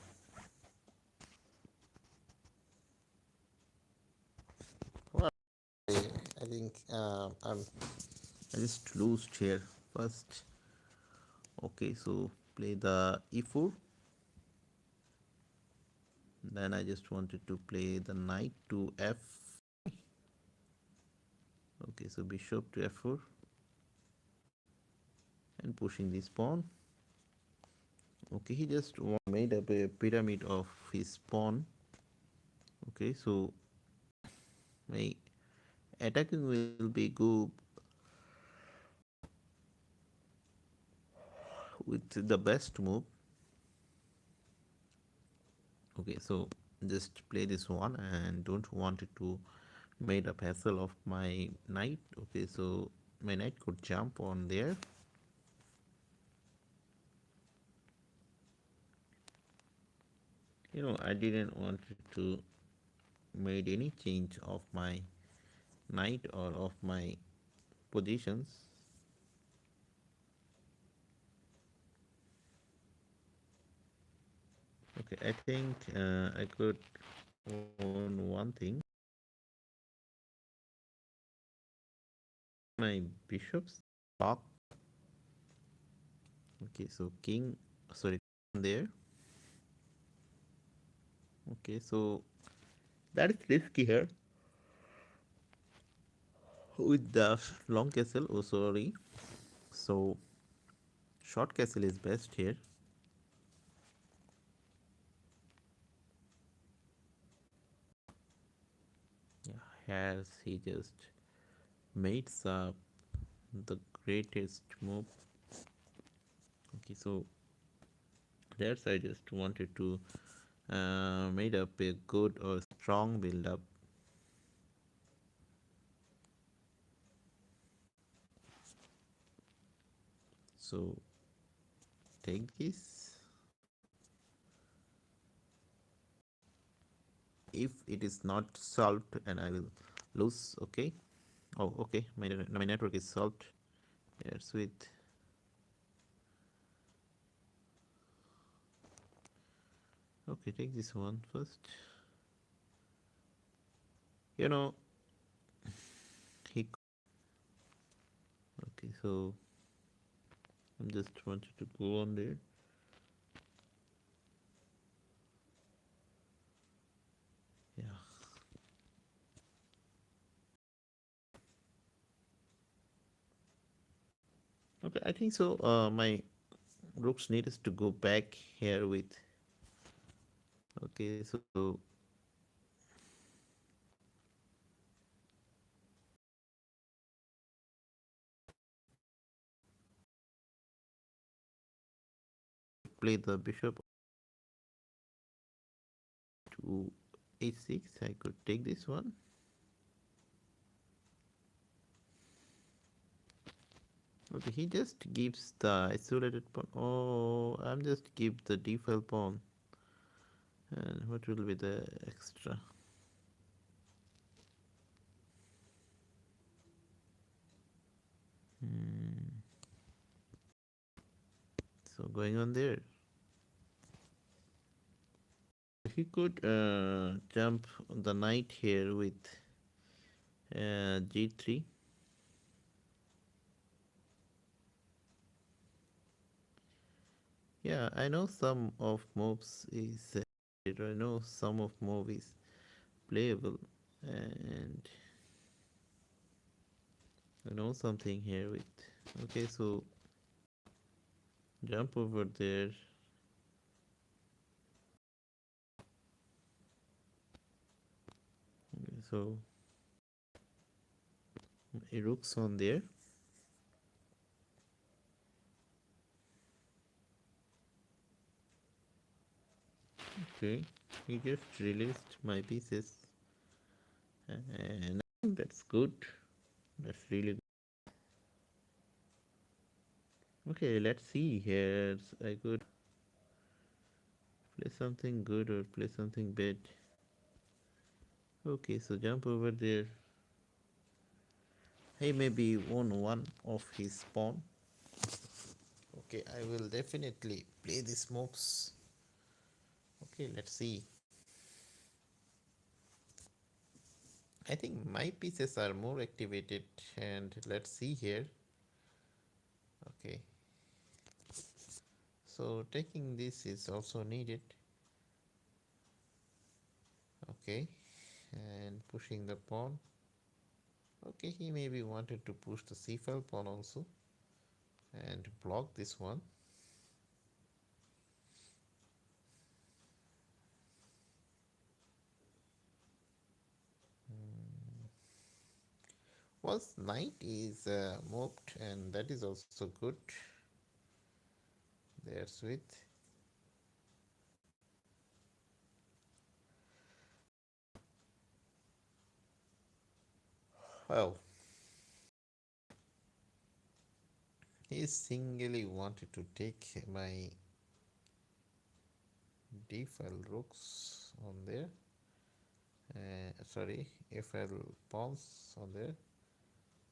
Well, I think I just lost here first. Okay, so play the e4. Then I just wanted to play the knight to f. Okay, so bishop to f4 and pushing this pawn. Okay, he just made up a pyramid of his pawn. Okay, so my attacking will be good with the best move. Okay, so just play this one and don't want it to made a hassle of my knight. Okay, so my knight could jump on there. I didn't want it to made any change of my knight or of my positions. Okay, I think I could own one thing. My bishops lock. Okay, so king, sorry, there. Okay, so that is risky here with the long castle. Oh, sorry. So short castle is best here. Yeah, has he just made the greatest move? Okay, so that's I just wanted to made up a good or strong build up. So take this. If it is not solved, and I will lose. Okay. Oh, okay. My network is solved. Yeah, sweet. Okay, take this one first. You know, he. Okay, so I'm just wanted to go on there. Yeah. Okay, I think so. My rooks need us to go back here with. Okay, so play the bishop to h6. I could take this one. Okay, he just gives the isolated pawn. Oh, I'm just give the d5 pawn. And what will be the extra? Hmm. So going on there. He could jump on the knight here with g3. Yeah, I know some of moves is I know some of move is playable, and I know something here with. Okay, so jump over there. Okay, so a rook's on there. Okay, he just released my pieces, and I think that's good. That's really good. Okay. Let's see here. I could play something good or play something bad. Okay, so jump over there. He maybe won one of his pawn. Okay, I will definitely play these moves. Okay, let's see. I think my pieces are more activated, and let's see here. Okay, so taking this is also needed. Okay, and pushing the pawn. Okay, he maybe wanted to push the c5 pawn also and block this one. Once knight is moved, and that is also good. There's with. Well, he singly wanted to take my d-file rooks on there. Sorry, f-file pawns on there.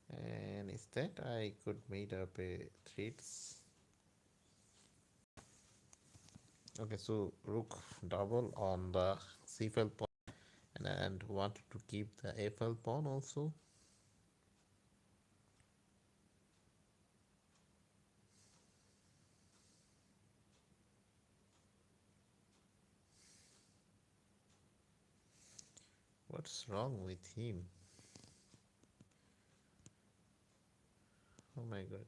And instead I could made up a threads. Okay, so rook double on the c-file pawn, and wanted to keep the f-file pawn also. What's wrong with him? Oh my god.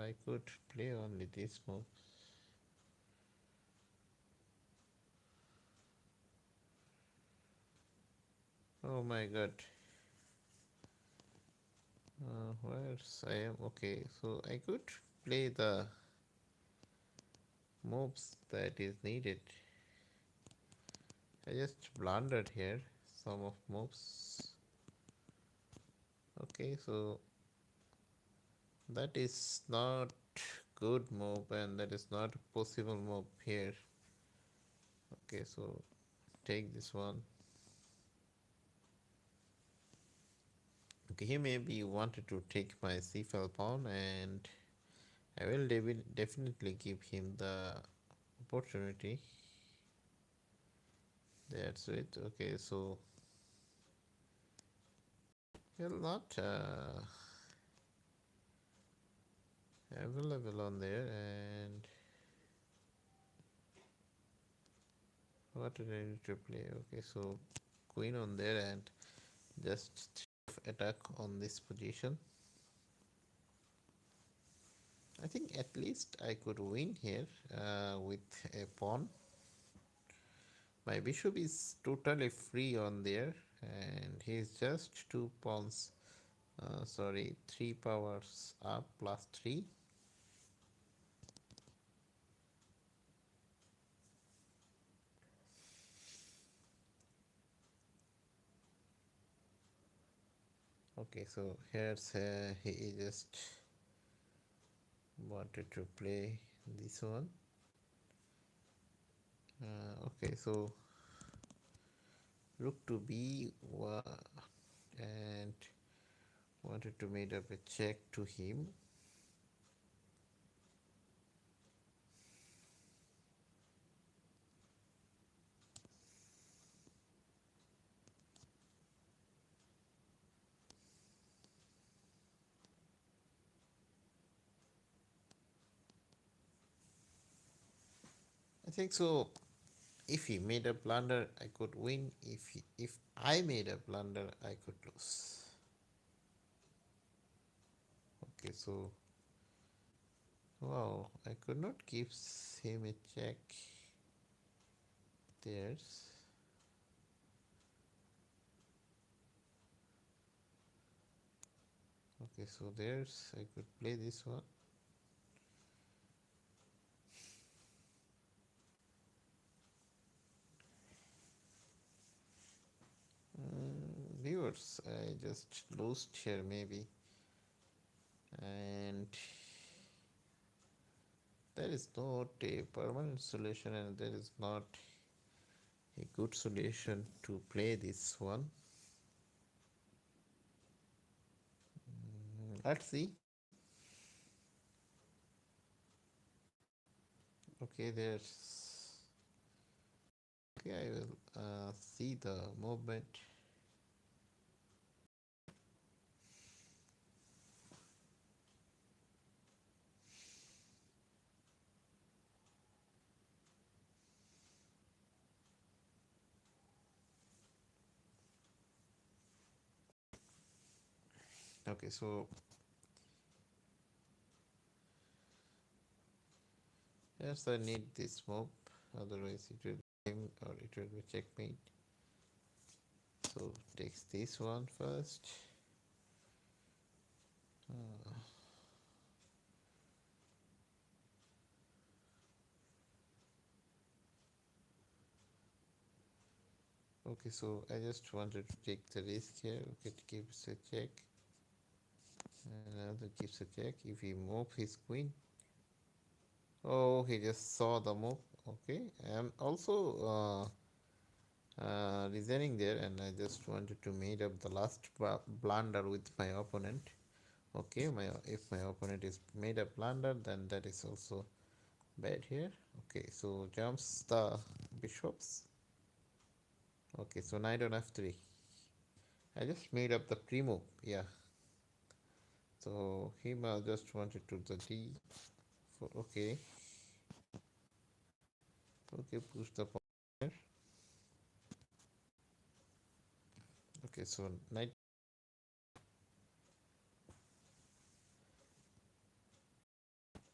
I could play only this move. Oh my god. Where's I am? Okay, so I could play the moves that is needed. I just blundered here some of moves. Okay, so that is not good move, and that is not a possible move here. Okay, so take this one. Okay, he maybe wanted to take my c-file pawn, and I will definitely give him the opportunity. That's it. Okay, so well, not available on there. And what did I need to play? Okay, so queen on there, and just attack on this position. I think at least I could win here with a pawn. My bishop is totally free on there, and he's just two pawns. Sorry, 3 powers up plus 3. Okay, so here's he just wanted to play this one. Okay, so rook to b, and wanted to made up a check to him. I think so. If he made a blunder, I could win. If I made a blunder, I could lose. Okay, so wow, I could not give him a check. There's okay, so there's I could play this one. Viewers, I just lost here maybe, and there is not a permanent solution, and there is not a good solution to play this one. Let's see. Okay, there's okay. I will see the movement. Okay, so yes, I need this move. Otherwise, it will be game or it will be checkmate. So takes this one first. Uh, okay, so I just wanted to take the risk here. Okay, it gives a check. Another gives a check. If he move his queen. Oh, he just saw the move. Okay, I'm also resigning there, and I just wanted to made up the last blunder with my opponent. Okay, my if my opponent is made a blunder, then that is also bad here. Okay, so jumps the bishops. Okay, so knight on f3. I just made up the pre-move. Yeah. So him just wanted to the d. For, okay. Okay, push the pawn here. Okay, so knight.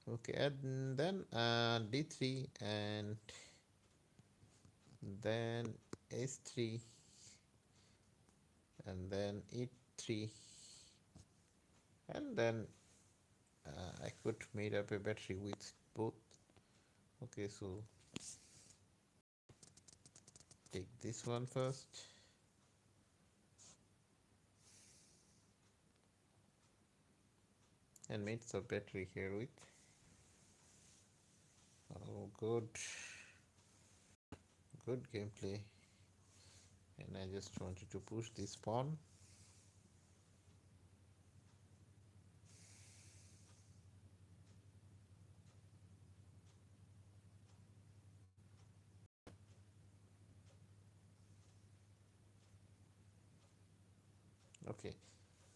Okay, and then d3 and then s3 and then e3 and then I could made up a battery with both. Okay, so take this one first and made some battery here with. Oh, good gameplay. And I just wanted to push this pawn. Okay,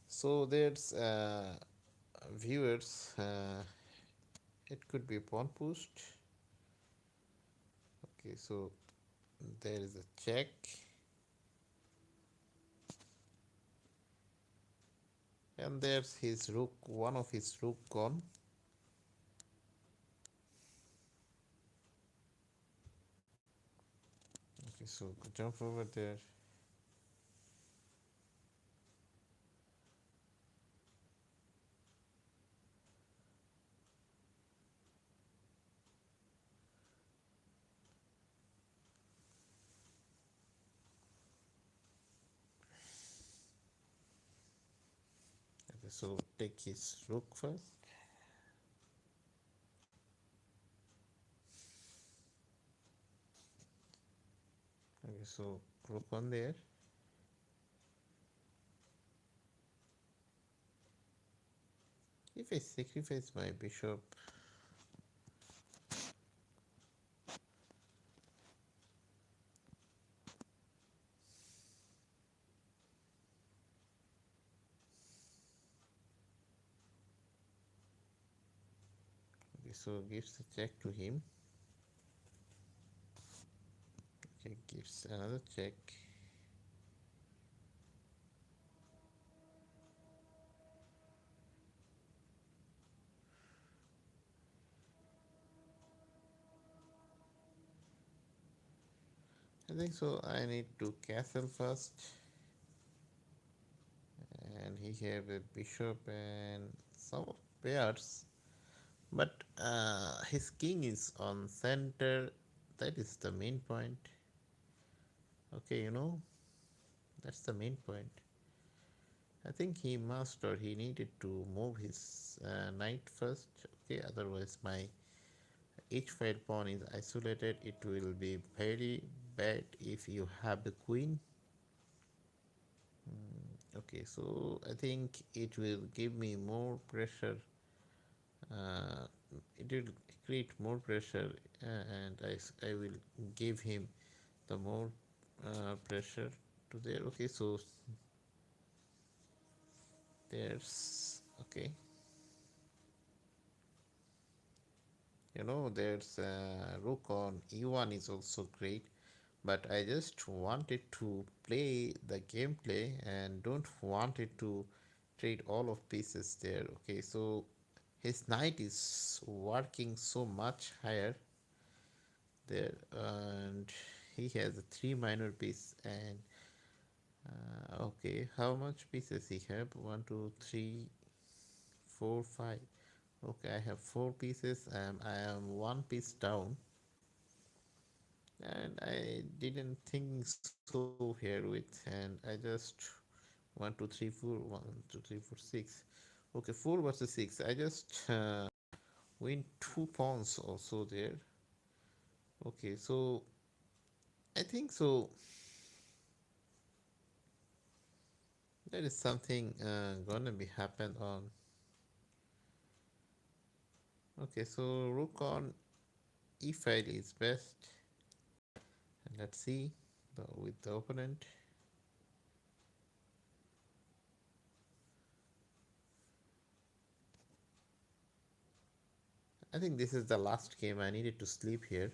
so there's viewers. It could be pawn pushed. Okay, so there is a check. And there's his rook, one of his rook gone. Okay, so jump over there. Okay, so take his rook first. Okay, so rook on there. If I sacrifice my bishop, okay, so gives the check to him. Okay, gives another check. I think so. I need to castle first, and he have a bishop and some pairs, but his king is on center. That is the main point. Okay, that's the main point. I think he must or he needed to move his knight first. Okay, otherwise my h-file pawn is isolated. It will be very bad if you have the queen. Okay, so I think it will give me more pressure. Uh, it will create more pressure, and I will give him the more pressure to there. Okay, so there's okay. There's rook on e1 is also great, but I just wanted to play the gameplay and don't want it to trade all of pieces there. Okay, so his knight is working so much higher there, and he has a three minor piece. And okay, how much pieces he have? One, two, three, four, five. Okay, I have four pieces, and I am one piece down. And I didn't think so here with, and I just 1 2 3 4 1 2 3 4 6. Okay, 4 versus 6. I just win two pawns also there. Okay, so I think so. There is something gonna be happen on. Okay, so rook on e file is best. And let's see with the opponent. I think this is the last game. I needed to sleep here.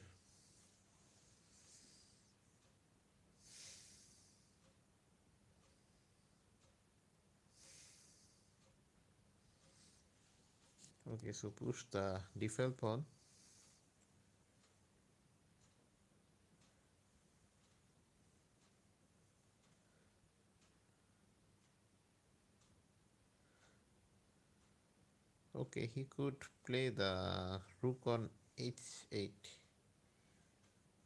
Okay, so push the d5 pawn. Okay, he could play the rook on h8.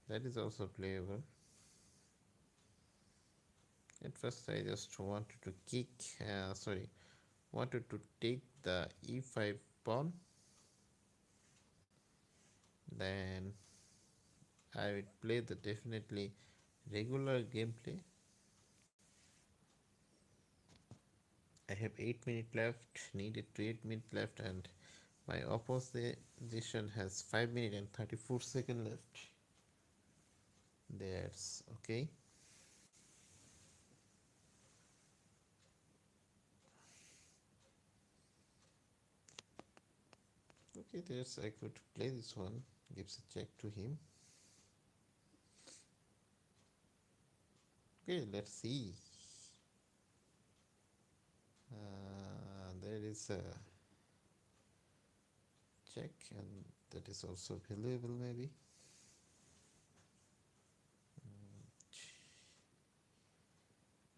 That is also playable. At first, I just wanted to wanted to take the e5 pawn. Then I would play the definitely regular gameplay. I have 8 minutes left, needed to 8 minutes left, and my opposition has 5 minutes and 34 seconds left. That's okay. Okay, there's I could play this one. Gives a check to him. Okay, let's see. There is a check, and that is also valuable maybe.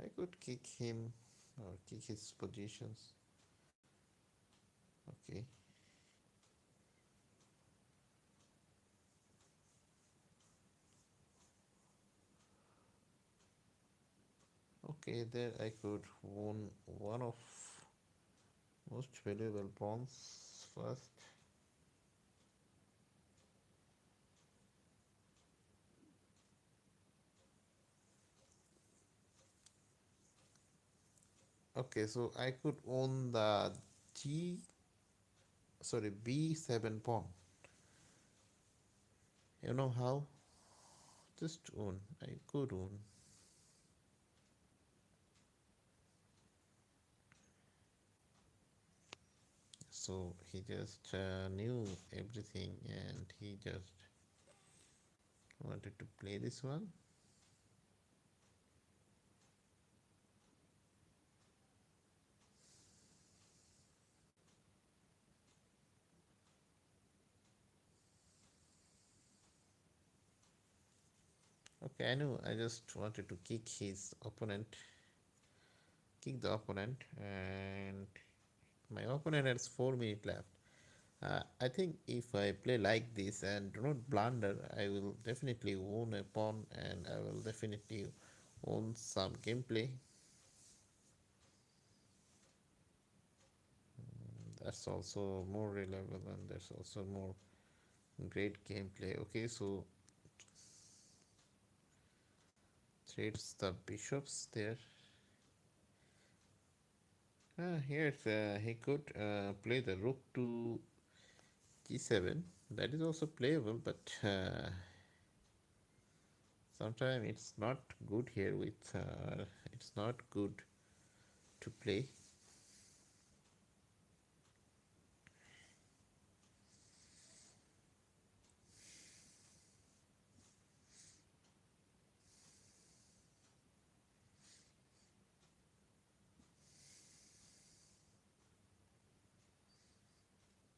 I could kick him or kick his positions. Okay. Okay, there I could own one of most valuable pawns first. Okay, so I could own the G B7 pawn. You know how? Just own. I could own. So he just knew everything, and he just wanted to play this one. Okay, I know. I just wanted to kick the opponent, and my opponent has 4 minutes left. I think if I play like this and do not blunder, I will definitely own a pawn and I will definitely own some gameplay. That's also more reliable and there's also more great gameplay. Okay, so trades the bishops there. Here he could play the rook to g7. That is also playable, but sometimes it's not good here with it's not good to play.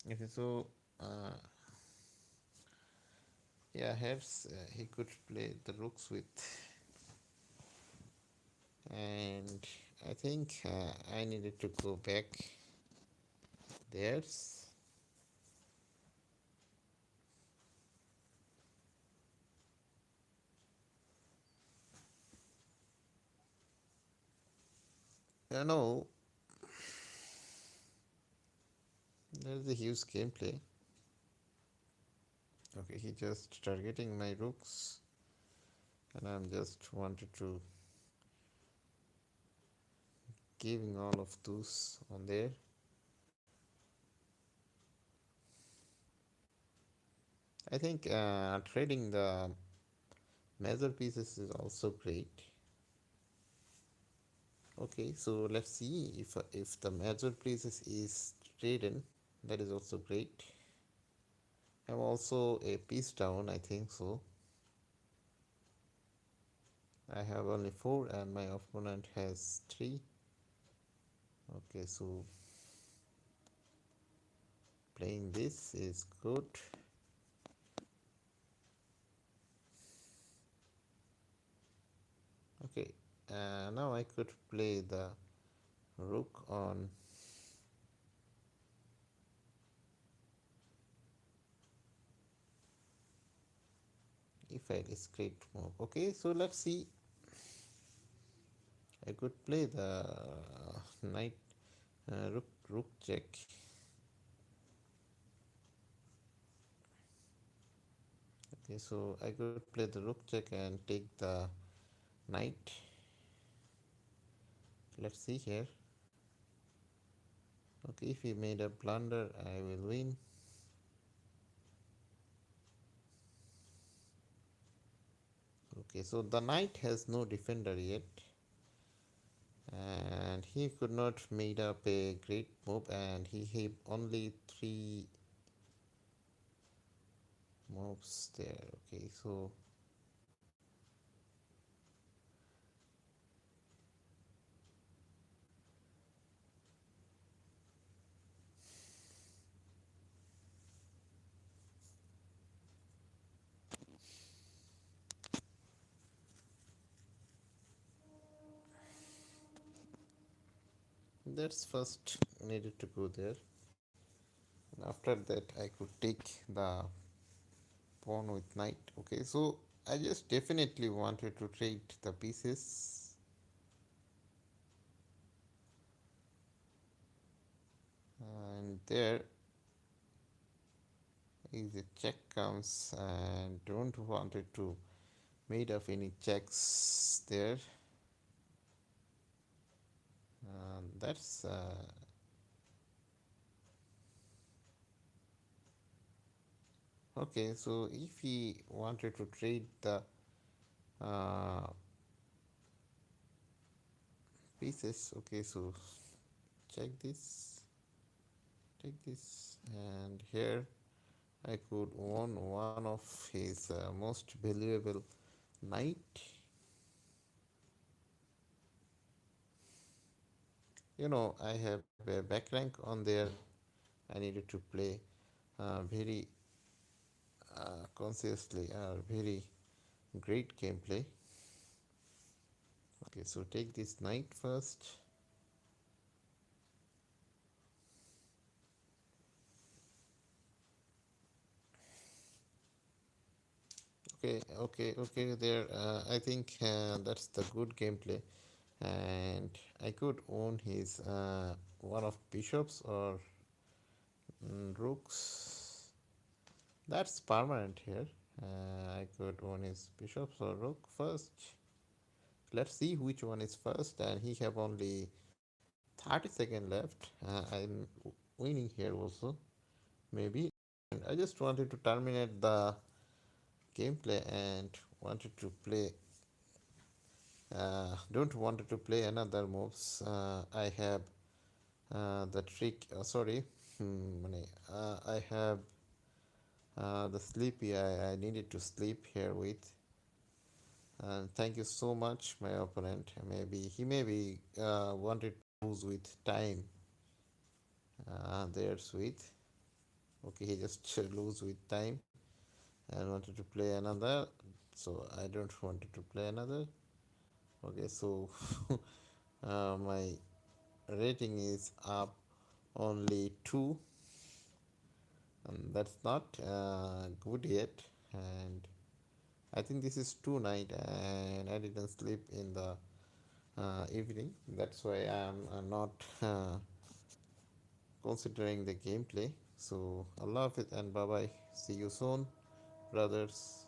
Okay, so uh, yeah, here's he could play the rooks with, and I think I needed to go back. There's no, there's a huge gameplay. Okay, he just targeting my rooks, and I'm just wanted to giving all of those on there. I think trading the major pieces is also great. Okay, so let's see if the major pieces is traded. That is also great. I'm also a piece down, I think so. I have only 4 and my opponent has 3. Okay, so playing this is good. Okay, now I could play the rook on e5 is great move. Okay, so let's see. I could play the knight rook check. Okay, so I could play the rook check and take the knight. Let's see here. Okay, if he made a blunder, I will win. Okay, so the knight has no defender yet, and he could not made up a great move, and he had only 3 moves there. Okay, so that's first needed to go there. And after that, I could take the pawn with knight. Okay, so I just definitely wanted to trade the pieces, and there is a check comes, and don't wanted to made of any checks there. That's okay. So if he wanted to trade the uh, pieces, okay. So check this, take this, and here I could own one of his most valuable knight. I have a back rank on there. I needed to play very consciously or very Great gameplay. Okay, so take this knight first. Okay. There, I think that's the good gameplay, and I could own his one of bishops or rooks. That's permanent here. I could own his bishops or rook first. Let's see which one is first, and he have only 30 seconds left. I'm winning here also, maybe. And I just wanted to terminate the gameplay and wanted to play. Don't wanted to play another moves. I have the trick. Sorry, I have the sleepy. I needed to sleep here with. And thank you so much, my opponent. Maybe he maybe wanted to lose with time. There, sweet. Okay, he just lose with time and wanted to play another. So I don't wanted to play another. Okay, so my rating is up only two, and that's not good yet. And I think this is two night, and I didn't sleep in the evening. That's why I'm not considering the gameplay. So Allah Hafiz and bye bye. See you soon, brothers.